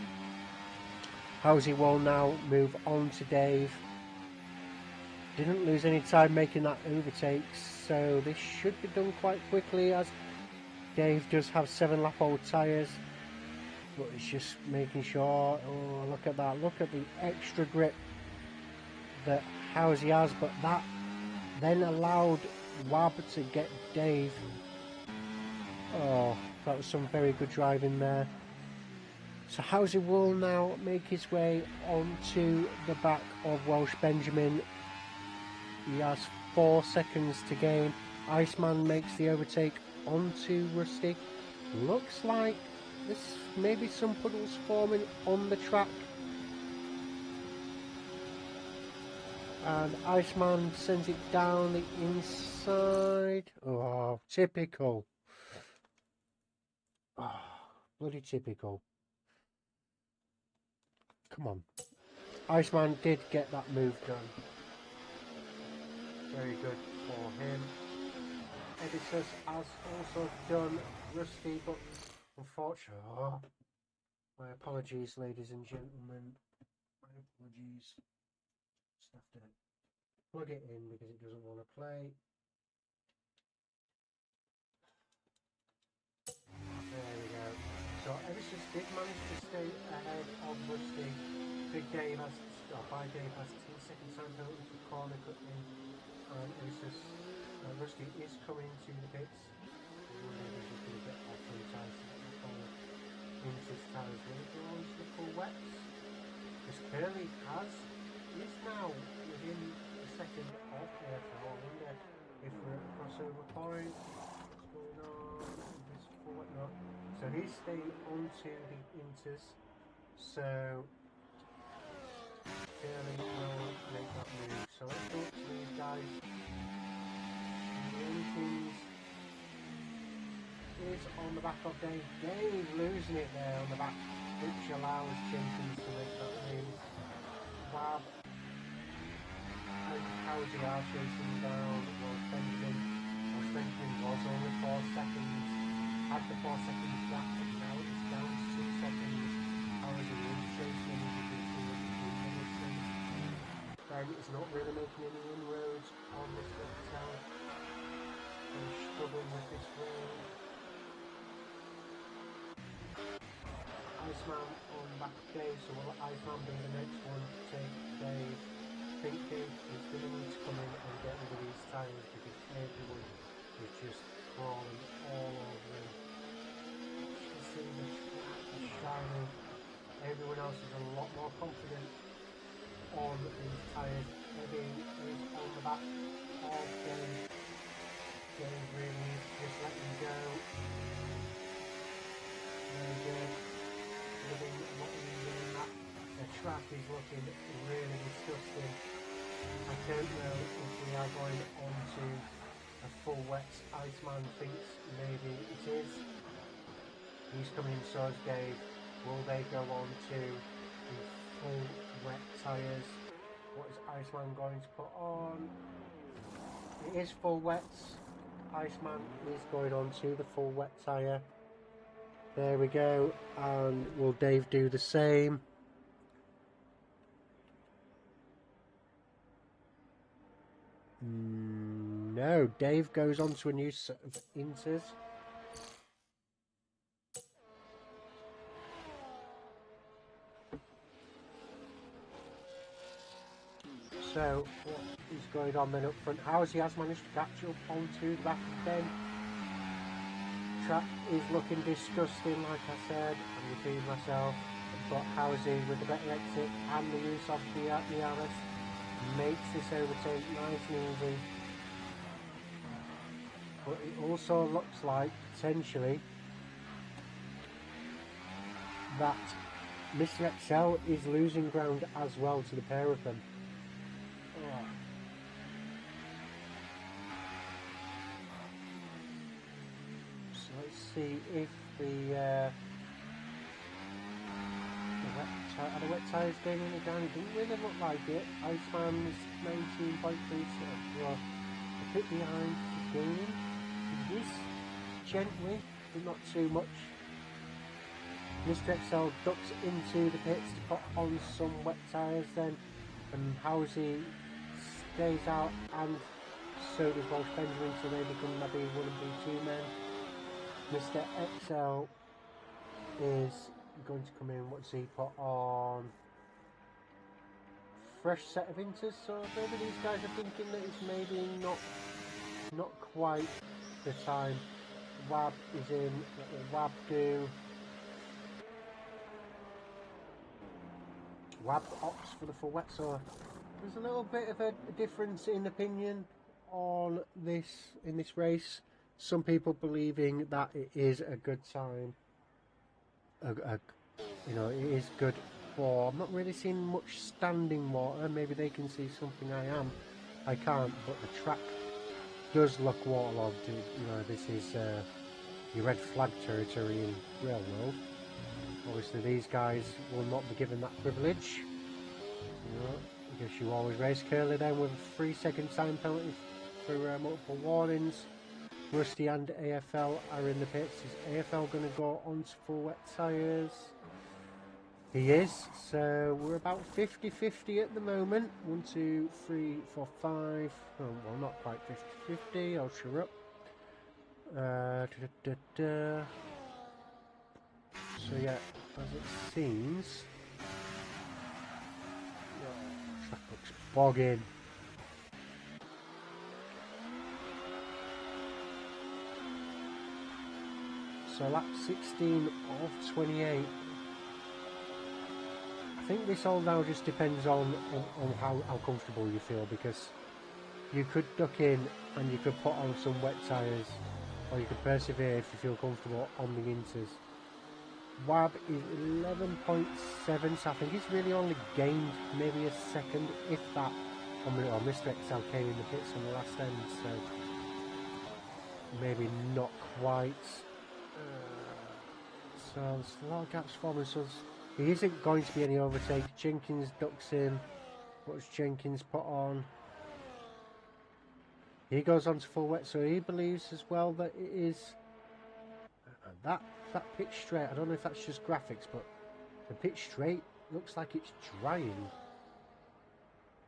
Housie will now move on to Dave. Didn't lose any time making that overtake, so this should be done quite quickly, as Dave does have 7 lap old tyres. But it's just making sure, oh, look at that, look at the extra grip that Housie has, but that then allowed Wab to get Dave. Oh, that was some very good driving there. So Housie will now make his way onto the back of Welsh Benjamin. He has 4 seconds to gain. Iceman makes the overtake onto Rusty. Looks like there's maybe some puddles forming on the track. And Iceman sends it down the inside. Oh, typical. Oh, bloody typical. Come on. Iceman did get that move done. Very good. for him. Editors has also done Rusty, but unfortunately, my apologies, ladies and gentlemen. My apologies. Just have to plug it in because it doesn't want to play. There we go. So Editors did manage to stay ahead of Rusty. Big Dave has, by Dave has 10 seconds time penalty for corner cutting. And Editors, Rusty is coming to the pits. He's looking to get off on tires to get the corner into his tires. Will it go on to the full wets? Because Curly is now within a second of AFL. I wonder if we're at the crossover point. What's going on? This full wet not. So he's staying onto the inters. So Curly will make that move. So let's go to these guys. The engines is on the back of Dave. Dave losing it there on the back, which allows Jenkins to make that move. Wab and Howdy are chasing down Ross Benjamin. Ross Benjamin was only 4 seconds. Had the 4 seconds back, but now it's down to 2 seconds. Howdy is chasing him. Ben is not really making any inroads on this left side. He's struggling with this road. Iceman on back of Dave, so will Iceman be the next one to take Dave? I think Dave is going to need to come in and get rid of these tyres because everyone is just crawling all over him. You can see the track is shining. Everyone else is a lot more confident on these tyres. Eddie is on the back of Dave. Dave really needs to just let him go. Very good. The track is looking really disgusting. I don't know if we are going on to a full wet. Iceman thinks maybe it is. He's coming, so is Dave. Will they go on to the full wet tyres? What is Iceman going to put on? It is full wets. Iceman is going on to the full wet tyre. There we go, and will Dave do the same? No, Dave goes on to a new set of inters. So, what is going on then up front? Howsey has managed to catch up onto the back of Ben. Track is looking disgusting, like I said. I'm repeating myself. But Howsey with the better exit and the use of the RS makes this overtake nice and easy. But it also looks like potentially that Mr. XL is losing ground as well to the pair of them. So let's see if the wet tyres going in again. It didn't really look like it. Iceman's 19.3, so a bit behind the game. It is gently, but not too much. Mr. XL ducks into the pits to put on some wet tyres then, and Howsey stays out, and so does Walsh Benjamin, so they become maybe 1 and 2 men. Mr. XL is going to come in. What's he put on? Fresh set of inters, so maybe these guys are thinking that it's maybe not quite the time. Wab is in. What will Wab do? Wab opts for the full wet, so there's a little bit of a difference in opinion on this in this race. Some people believing that it is a good time. You know, it is good for. I'm not really seeing much standing water. Maybe they can see something I can't. But the track does look waterlogged. You know, this is your red flag territory in real world. Obviously, these guys will not be given that privilege. You know, because you always race Curly then with a 3-second time penalty for multiple warnings. Rusty and AFL are in the pits. Is AFL going to go onto full wet tyres? He is. So we're about 50-50 at the moment. 1, 2, 3, 4, 5. Oh, well, not quite 50-50. I'll shut up. So yeah, as it seems, track looks bogging. So lap 16 of 28. I think this all now just depends on how comfortable you feel, because you could duck in and you could put on some wet tyres, or you could persevere if you feel comfortable on the inters. WAB is 11.7, so I think he's really only gained maybe a second, if that. Or Mr. XL came in the pits on the last end, so maybe not quite. So there's a lot of gaps forming, so he isn't going to be any overtake. Jenkins ducks in. What's Jenkins put on? He goes on to full wet, so he believes as well that it is that pitch straight. I don't know if that's just graphics, but the pitch straight looks like it's drying.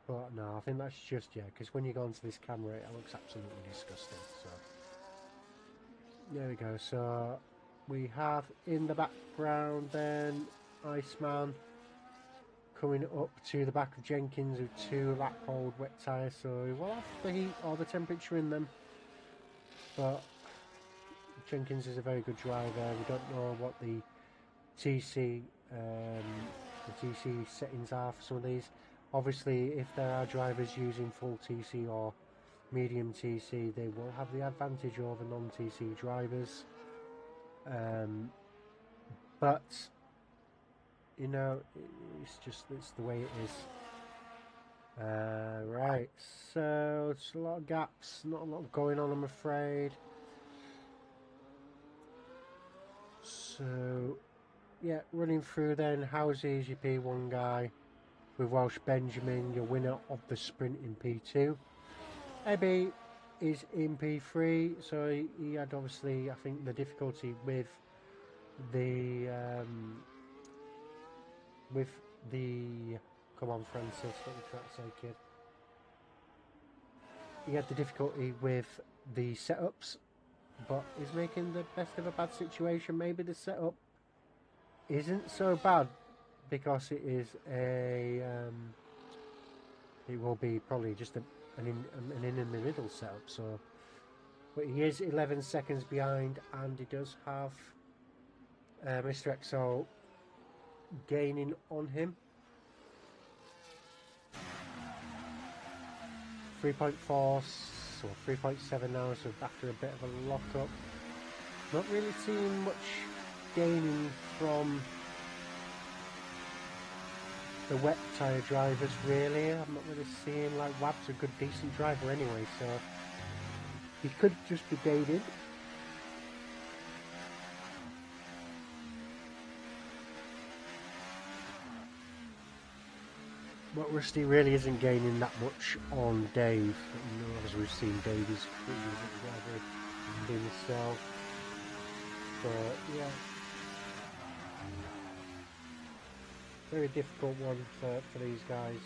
But no, I think that's just, yeah, because when you go onto this camera, it looks absolutely disgusting. So there we go. So we have in the background then Iceman coming up to the back of Jenkins with 2 lap hold wet tyres, so we will have the heat or the temperature in them. But Jenkins is a very good driver. We don't know what the TC settings are for some of these. Obviously, if there are drivers using full TC or medium TC, they will have the advantage over non-TC drivers. But you know, it's the way it is. Right, so it's a lot of gaps, not a lot going on, I'm afraid. So yeah, running through then, Houses, your P1 guy, with Welsh Benjamin, your winner of the sprint in P2. Ebby is in P3, so he had obviously, I think, the difficulty with the come on Francis, what are you trying to say, kid? He had the difficulty with the setups, but he's making the best of a bad situation. Maybe the setup isn't so bad, because it is a it will be probably just an in the middle setup. So, but he is 11 seconds behind, and he does have Mr. XO gaining on him. 3.4 or 3.7 now, so after a bit of a lock-up. Not really seeing much gaining from the wet tyre drivers, really. I'm not really seeing, like, Wab's a good, decent driver anyway, so he could just be gaining. But Rusty really isn't gaining that much on Dave. You know, as we've seen, Dave is himself. But yeah, very difficult one for these guys.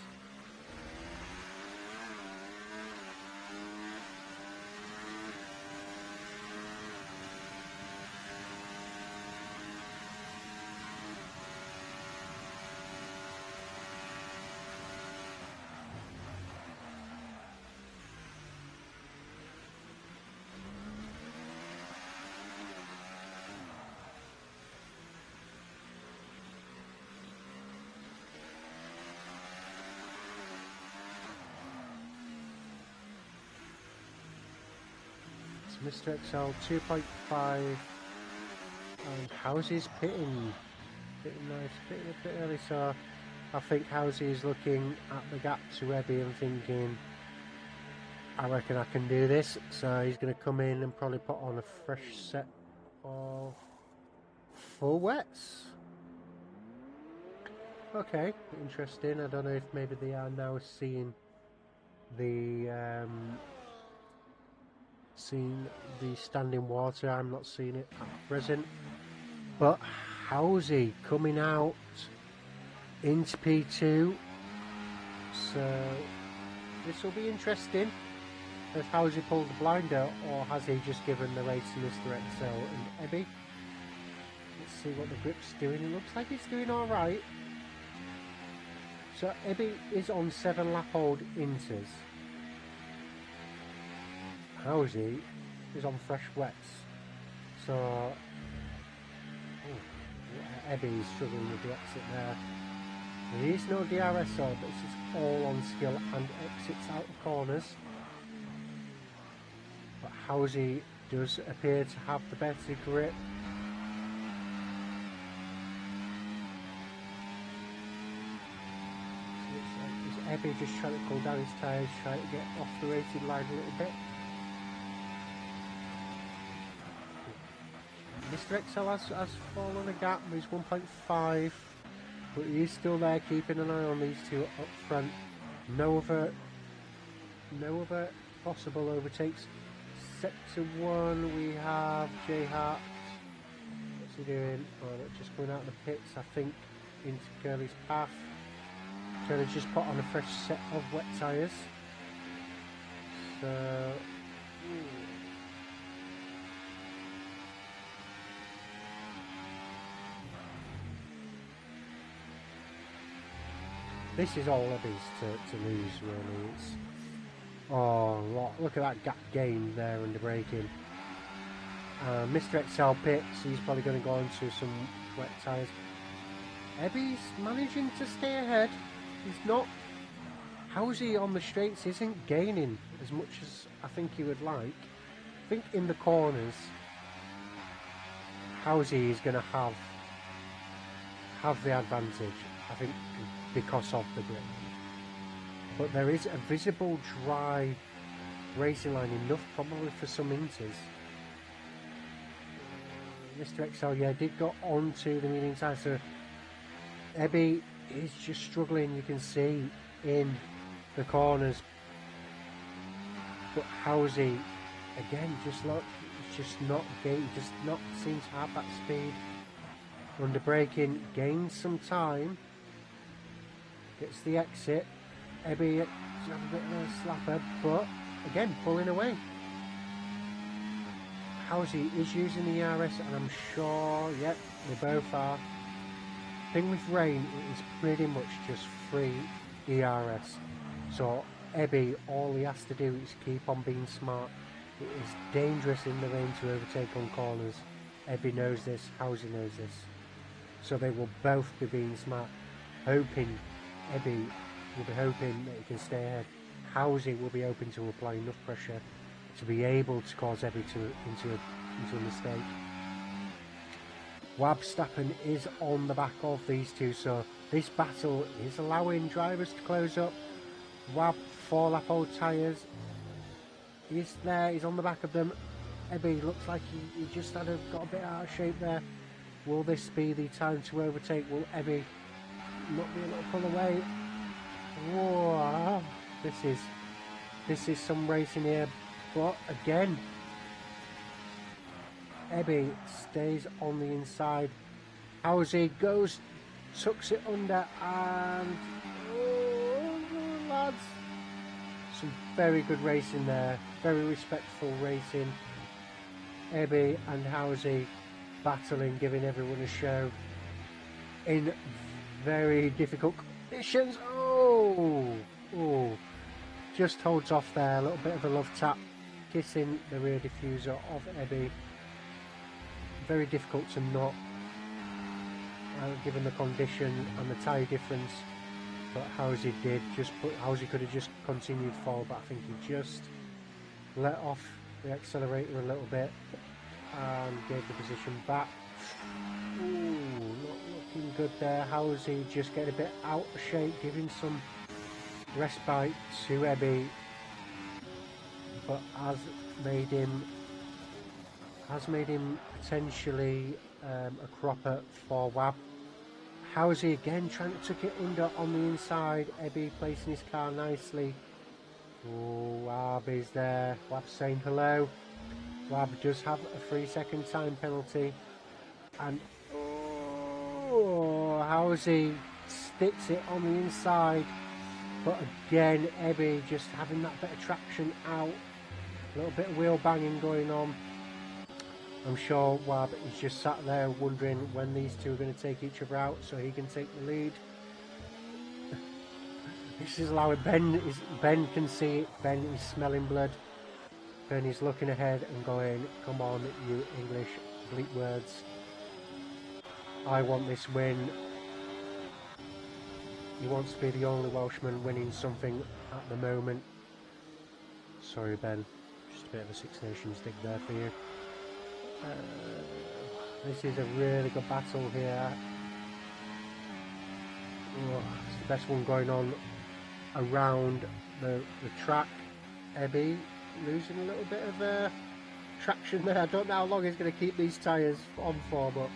Mr. XL 2.5, and Housy's pitting nice, pitting a bit early, so I think Housey is looking at the gap to Ebby and thinking, I reckon I can do this. So he's going to come in and probably put on a fresh set of full wets. Okay, interesting. I don't know if maybe they are now seeing the seen the standing water. I'm not seeing it at present. But Housie coming out into P2. So this will be interesting. Has Housie pulled the blinder, or has he just given the race to Mr. Excel and Ebby? Let's see what the grip's doing. It looks like it's doing alright. So Ebby is on 7 lap old inters. Housie is on fresh wets. So Ebby is struggling with the exit there. There is no DRS though, but it's just all on skill and exits out of corners. But Housie does appear to have the better grip. Is Ebby just trying to cool down his tyres, trying to get off the rated line a little bit. Mr. XL has fallen a gap, he's 1.5, but he is still there keeping an eye on these two up front. No other possible overtakes. Sector 1 we have J Hart. What's he doing? Oh, just going out of the pits, I think, into Curly's path. Curly's just put on a fresh set of wet tyres. So this is all Ebby's to lose, really. It's, oh, look at that gap gain there under braking. Mr. XL pits, he's probably going to go into some wet tyres. Ebby's managing to stay ahead. He's not. Housie on the straights isn't gaining as much as I think he would like. I think in the corners, Housie is going to have the advantage, I think, because of the grip. But there is a visible dry racing line, enough probably for some inters. Mr. XL, yeah, did go onto the medium tyre, so Ebby is just struggling, you can see, in the corners. But Housie, again, just not gaining, just not seem to have that speed. Under braking, gains some time, gets the exit. Ebby have a bit of a slapper, but again, pulling away. Housie is using the ERS, and I'm sure, yep, they both are. Thing with rain, it is pretty much just free ERS. So Ebby, all he has to do is keep on being smart. It is dangerous in the rain to overtake on corners. Ebby knows this, Housie knows this. So they will both be being smart, hoping Ebby will be hoping that he can stay ahead. Housie will be hoping to apply enough pressure to be able to cause Ebby into a mistake. Wabstappen is on the back of these two, so this battle is allowing drivers to close up. Wab, 4 lap old tyres, he's there, he's on the back of them. Ebby looks like he just got a bit out of shape there. Will this be the time to overtake? Will Ebby not be able to pull away? Whoa, this is some racing here, but again, Ebby stays on the inside. Housie goes, tucks it under, and oh, lads, some very good racing there, very respectful racing. Ebby and Housie battling, giving everyone a show in very difficult conditions. Oh, just holds off there, a little bit of a love tap, kissing the rear diffuser of Ebby. Very difficult to not, given the condition and the tyre difference, but Housie did Housie could have just continued forward, but I think he just let off the accelerator a little bit and gave the position back. Ooh, not looking good there. Housie just getting a bit out of shape, giving some respite to Ebby, but has made him potentially a cropper for Wab. Housie again trying to tuck it under on the inside. Ebby placing his car nicely. Oh, Wab is there. Wab saying hello. Wab does have a 3-second time penalty, and Housie sticks it on the inside, but again Ebby just having that bit of traction out, a little bit of wheel banging going on. I'm sure Wab is just sat there wondering when these two are going to take each other out so he can take the lead. This is allowing Ben can see it. Ben is smelling blood. Ben is looking ahead and going, come on, you English bleak words. I want this win. He wants to be the only Welshman winning something at the moment. Sorry, Ben. Just a bit of a Six Nations dig there for you. This is a really good battle here. It's the best one going on around the track. Ebby losing a little bit of traction there. I don't know how long he's going to keep these tyres on for, but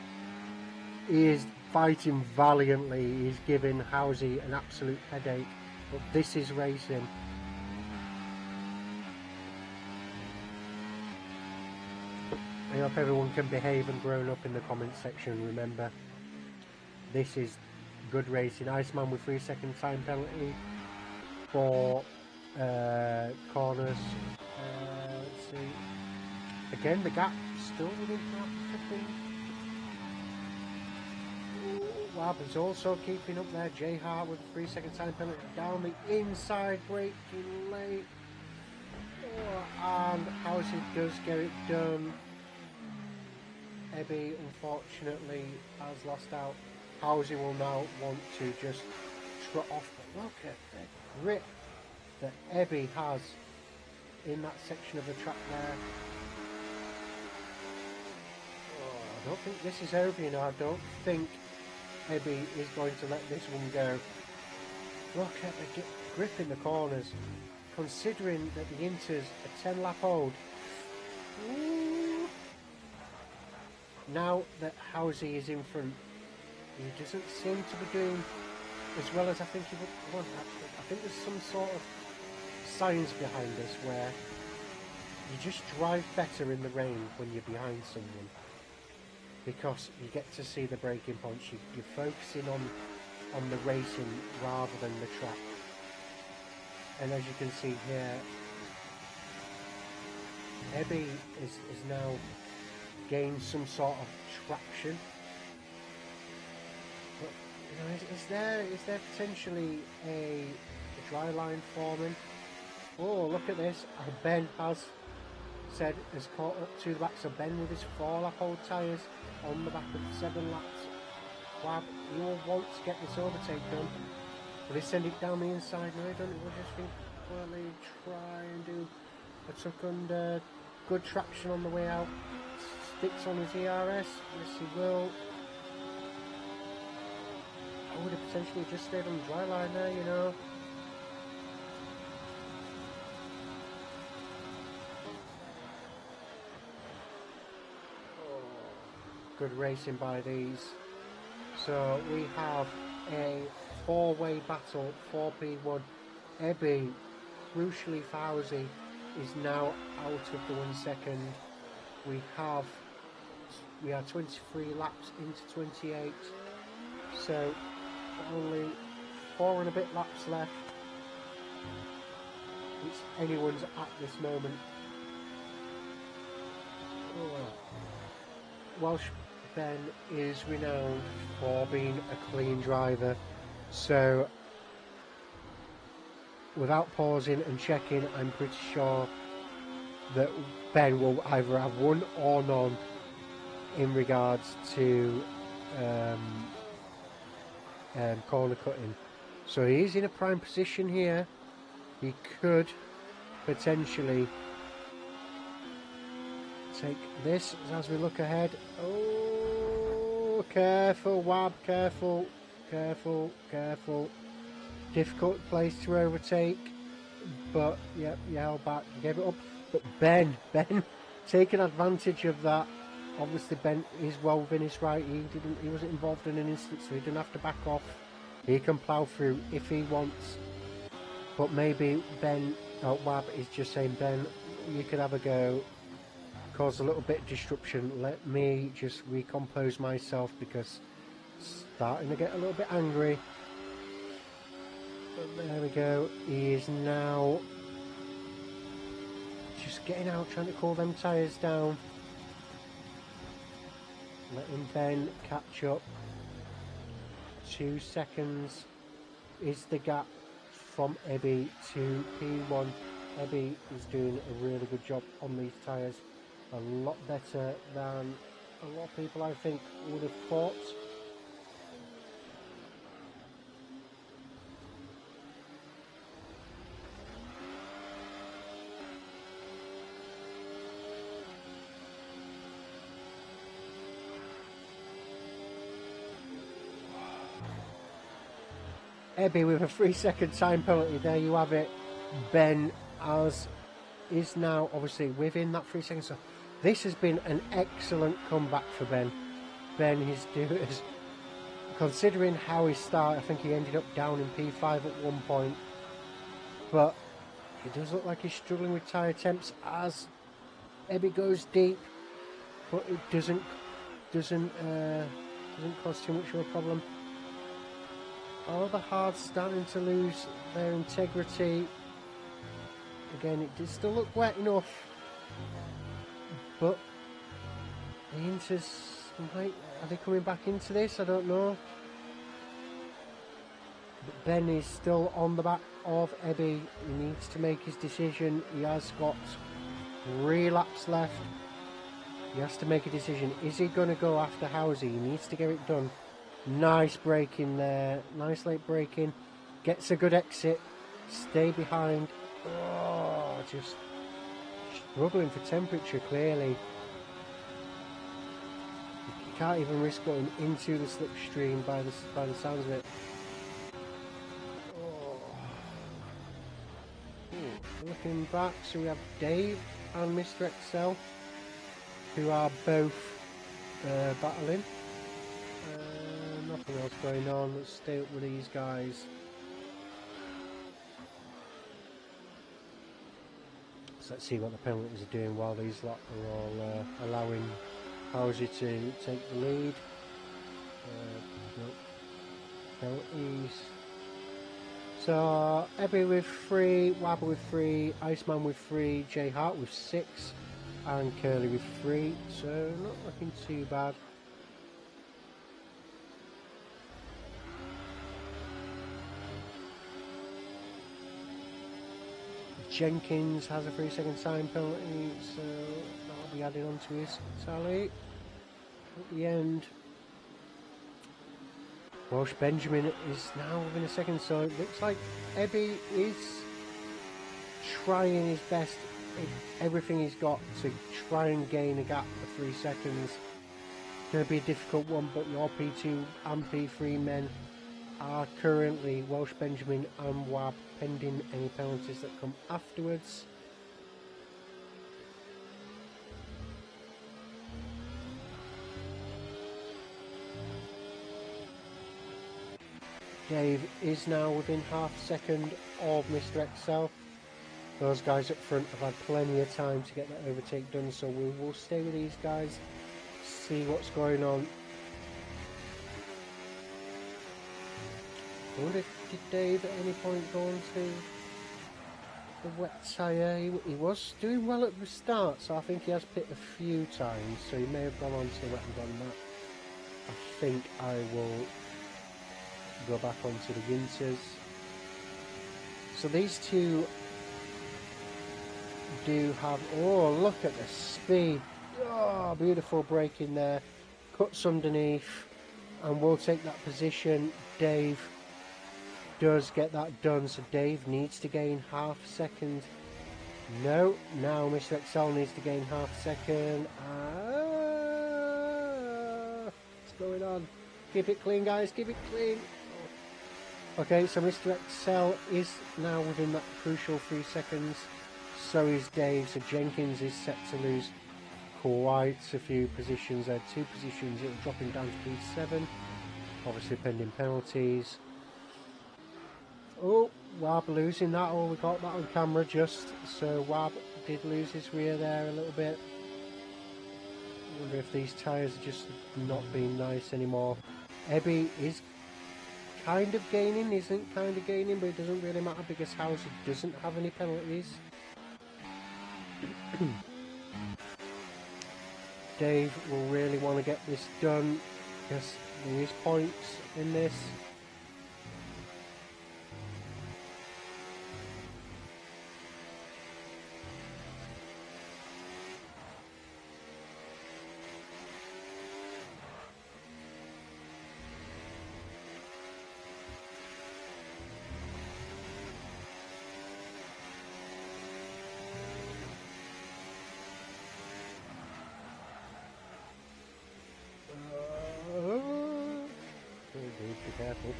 he is fighting valiantly. He's giving Housie an absolute headache, but this is racing. I hope everyone can behave and grown up in the comments section. Remember, this is good racing. Iceman with 3-second time penalty for corners. Let's see. Again, the gap still within half a second. Wab is also keeping up there. J Hart with a 3-second time penalty down the inside, braking late. And Housie does get it done. Ebby unfortunately has lost out. Housie will now want to just trot off, but look at the grip that Ebby has in that section of the track there. I don't think this is over, you know. I don't think Ebby is going to let this one go. Look at the grip in the corners, considering that the Inter's a 10-lap old. Now that Housie is in front, he doesn't seem to be doing as well as I think he would want. I think there's some sort of science behind this where you just drive better in the rain when you're behind someone, because you get to see the braking points. You're focusing on the racing rather than the track. And as you can see here, Ebby is now gained some sort of traction. But you know, is there potentially a dry line forming? Oh, look at this! Ben has caught up to the back. So Ben with his 4-lap-old tyres on the back of 7 laps. Wab, he will want to get this overtake done. Will he send it down the inside? No, he doesn't. We'll just think, well, he try and do a tuck under. Good traction on the way out. Sticks on his ERS. Yes, he will. I would have potentially just stayed on the dry line there, you know. Good racing by these. So we have a 4-way battle, 4P1. Ebby, crucially for Housie, is now out of the 1 second. We are 23 laps into 28, so only 4 and a bit laps left. It's anyone's at this moment. Welsh Ben is renowned for being a clean driver, so without pausing and checking, I'm pretty sure that Ben will either have won or none in regards to corner cutting. So he is in a prime position here. He could potentially take this as we look ahead. Oh, careful, Wab, careful, careful, careful. Difficult place to overtake, but yep, you held back, you gave it up. But Ben taking advantage of that. Obviously Ben is well within his right. He wasn't involved in an instance, so he didn't have to back off. He can plough through if he wants. But maybe Wab is just saying, Ben, you could have a go. caused a little bit of disruption. Let me just recompose myself because it's starting to get a little bit angry. But there we go. He is now just getting out, trying to cool them tyres down. Letting Ben catch up. 2 seconds is the gap from Ebby to P1. Ebby is doing a really good job on these tyres. A lot better than a lot of people I think would have thought. Ebby with a 3-second time penalty. There you have it. Ben is now obviously within that 3 seconds. So this has been an excellent comeback for Ben. Ben is doing, considering how he started, I think he ended up down in P5 at one point. But he does look like he's struggling with tyre temps as Ebby goes deep. But it doesn't cause too much of a problem. All the hards starting to lose their integrity. Again, it did still look wet enough, but the Inters are they coming back into this? I don't know. But Ben is still on the back of Ebby. He needs to make his decision. He has got 3 laps left. He has to make a decision. Is he going to go after Housey? He needs to get it done. Nice braking there. Nice late braking. Gets a good exit. Stay behind. Oh, just struggling for temperature, clearly. You can't even risk going into the slipstream by the sounds of it. Oh. Looking back, so we have Dave and Mr. Excel, who are both battling. Nothing else going on. Let's stay up with these guys. So let's see what the penalties are doing while these lot are all allowing Housey to take the lead. Penalties. So Ebby with 3, Wabber with 3, Iceman with 3, J Hart with 6, and Curly with 3. So not looking too bad. Jenkins has a 3-second time penalty, so that'll be added onto his tally at the end. Welsh Benjamin is now within a second, so it looks like Ebby is trying his best, everything he's got to try and gain a gap of 3 seconds. It's going to be a difficult one, but your P2 and P3 men are currently Welsh Benjamin and Wab, pending any penalties that come afterwards. Dave is now within half a second of Mr. Excel. Those guys up front have had plenty of time to get that overtake done, so we will stay with these guys, see what's going on. I wonder, did Dave at any point go on to the wet tyre? He was doing well at the start, so I think he has pit a few times, so he may have gone on to the wet and done that. I think I will go back onto the winters. So these two do have, oh, look at the speed. Oh, beautiful braking there. Cuts underneath, and we'll take that position. Dave does get that done, so Dave needs to gain half a second. No, now Mr. Excel needs to gain half a second. What's going on? Keep it clean, guys, keep it clean. Okay, so Mr. Excel is now within that crucial 3 seconds. So is Dave, so Jenkins is set to lose quite a few positions there. 2 positions, it'll drop him down to P7. Obviously pending penalties. Oh, Wab losing that. Oh, we got that on camera just. So Wab did lose his rear there a little bit. wonder if these tyres are just not being nice anymore. Ebby is kind of gaining, isn't kind of gaining, but it doesn't really matter because Houser doesn't have any penalties. Dave will really want to get this done because there is points in this. Be careful.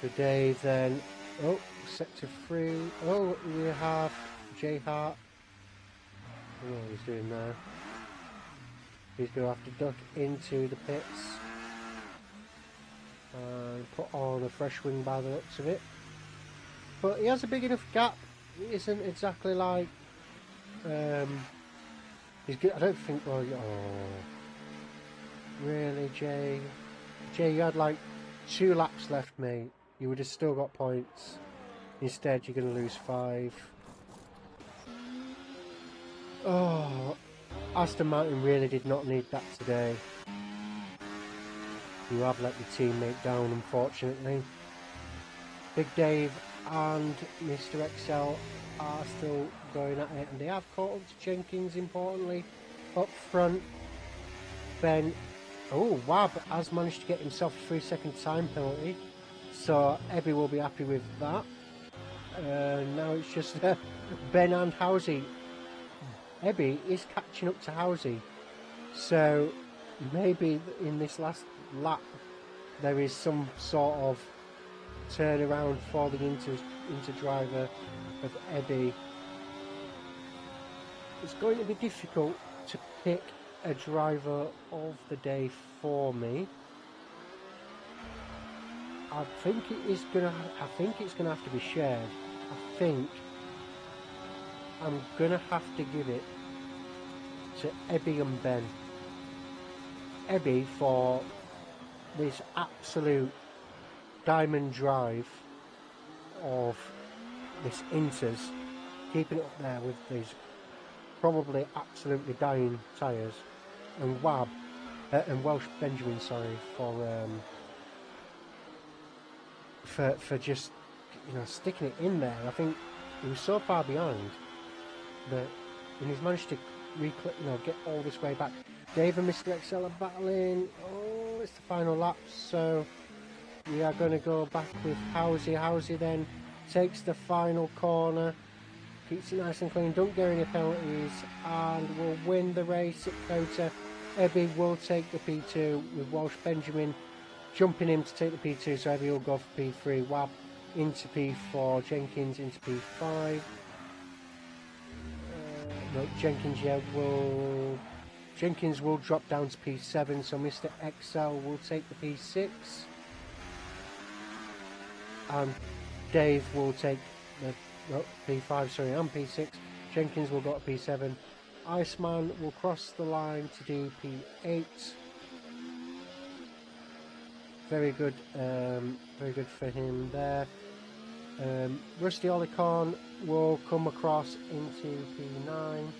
For Dave then. Oh, sector 3. Oh, we have J Hart. I don't know what he's doing there. He's going to have to duck into the pits and put on a fresh wing by the looks of it. But he has a big enough gap. It isn't exactly like he's good. I don't think. Well, oh, really, Jay? Jay, you had like 2 laps left, mate. You would have still got points. Instead, you're going to lose 5. Oh, Aston Martin really did not need that today. You have let your teammate down, unfortunately. Big Dave and Mr. XL are still going at it, and they have caught up to Jenkins, importantly. Up front, Ben, oh, Wab has managed to get himself a 3-second time penalty, so Ebby will be happy with that. Now it's just Ben and Housey. Ebby is catching up to Housey, so maybe in this last lap there is some sort of turnaround falling into driver of Ebby. It's going to be difficult to pick a driver of the day for me. I think it's gonna have to be shared. I think I'm gonna have to give it to Ebby and Ben. Ebby for this absolute diamond drive of this Inters, keeping it up there with these probably absolutely dying tyres, and Wab and Welsh Benjamin, sorry, for just, you know, sticking it in there. I think he was so far behind that, and he's managed to get all this way back. Dave and Mr. XL are battling. Oh, it's the final lap, so we are going to go back with Housey. Housey then takes the final corner, keeps it nice and clean, don't get any penalties, and will win the race at CoTA. Ebby will take the P2 with Welsh Benjamin jumping him to take the P2, so Ebby will go for P3, Wab into P4, Jenkins into P5. No, Jenkins will drop down to P7, so Mr. XL will take the P6. And Dave will take the P5, sorry, and P6. Jenkins will go to P7. Iceman will cross the line to do P8. Very good for him there. Rusty Olicorn will come across into P9.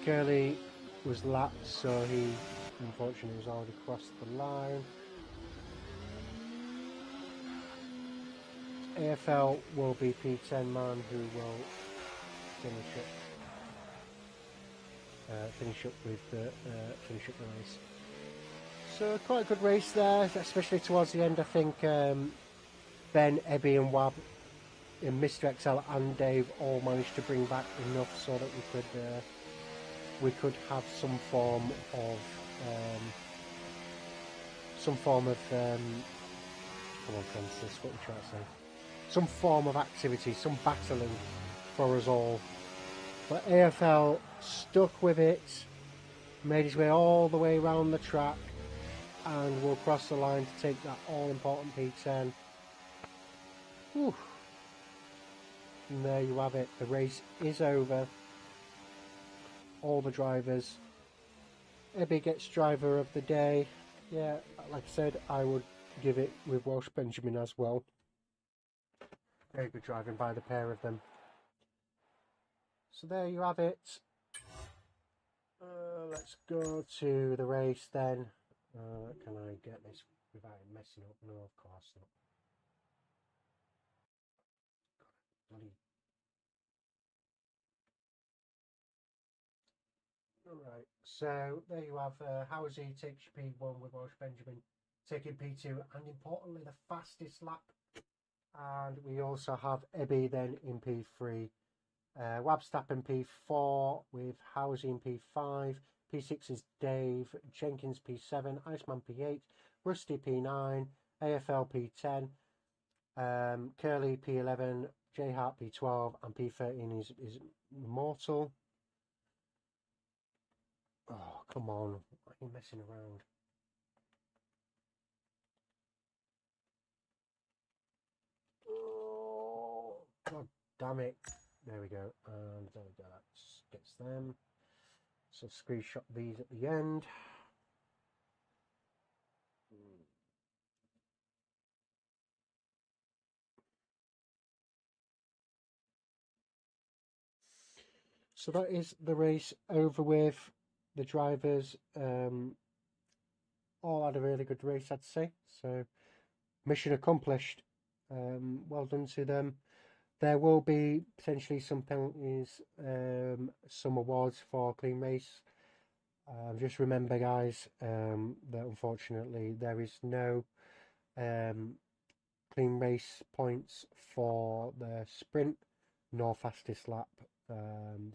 Curly was lapped, so he unfortunately has already crossed the line. AFL will be P10 man, who will finish up the race. So quite a good race there, especially towards the end. I think Ben, Ebby and Wab and Mr. XL and Dave all managed to bring back enough so that we could have some form of come on, Francis, what are you trying to say? Some form of activity, some battling for us all. But AFL stuck with it, made his way all the way around the track, and will cross the line to take that all-important P10. Whew. And there you have it. The race is over. All the drivers. Ebby gets driver of the day. Yeah, like I said, I would give it with Welsh Benjamin as well. Very good driving by the pair of them. So there you have it. Let's go to the race then. Can I get this without messing up? No, of course not. Bloody. Alright, so there you have Howsey takes P1 with Welsh Benjamin taking P2, and importantly the fastest lap. And we also have Ebby then in P3. Wabstappen P4 with Howsey in P5. P6 is Dave, Jenkins P7, Iceman P8, Rusty P9, AFL P10, Curly P11, J Hart P12, and P13 is Mortal. Oh, come on. Why are you messing around? Oh, God damn it. There we go. And there we go. That gets them. So screenshot these at the end. So that is the race over with. The drivers all had a really good race, I'd say. So mission accomplished. Well done to them. There will be potentially some penalties, some awards for clean race. Just remember, guys, that unfortunately there is no clean race points for the sprint nor fastest lap.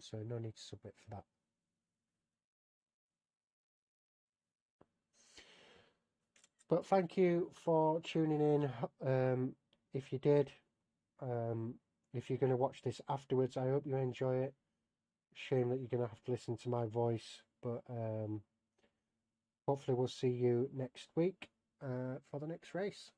So no need to submit for that. But thank you for tuning in. If you did, if you're going to watch this afterwards, I hope you enjoy it. Shame that you're going to have to listen to my voice, but hopefully we'll see you next week for the next race.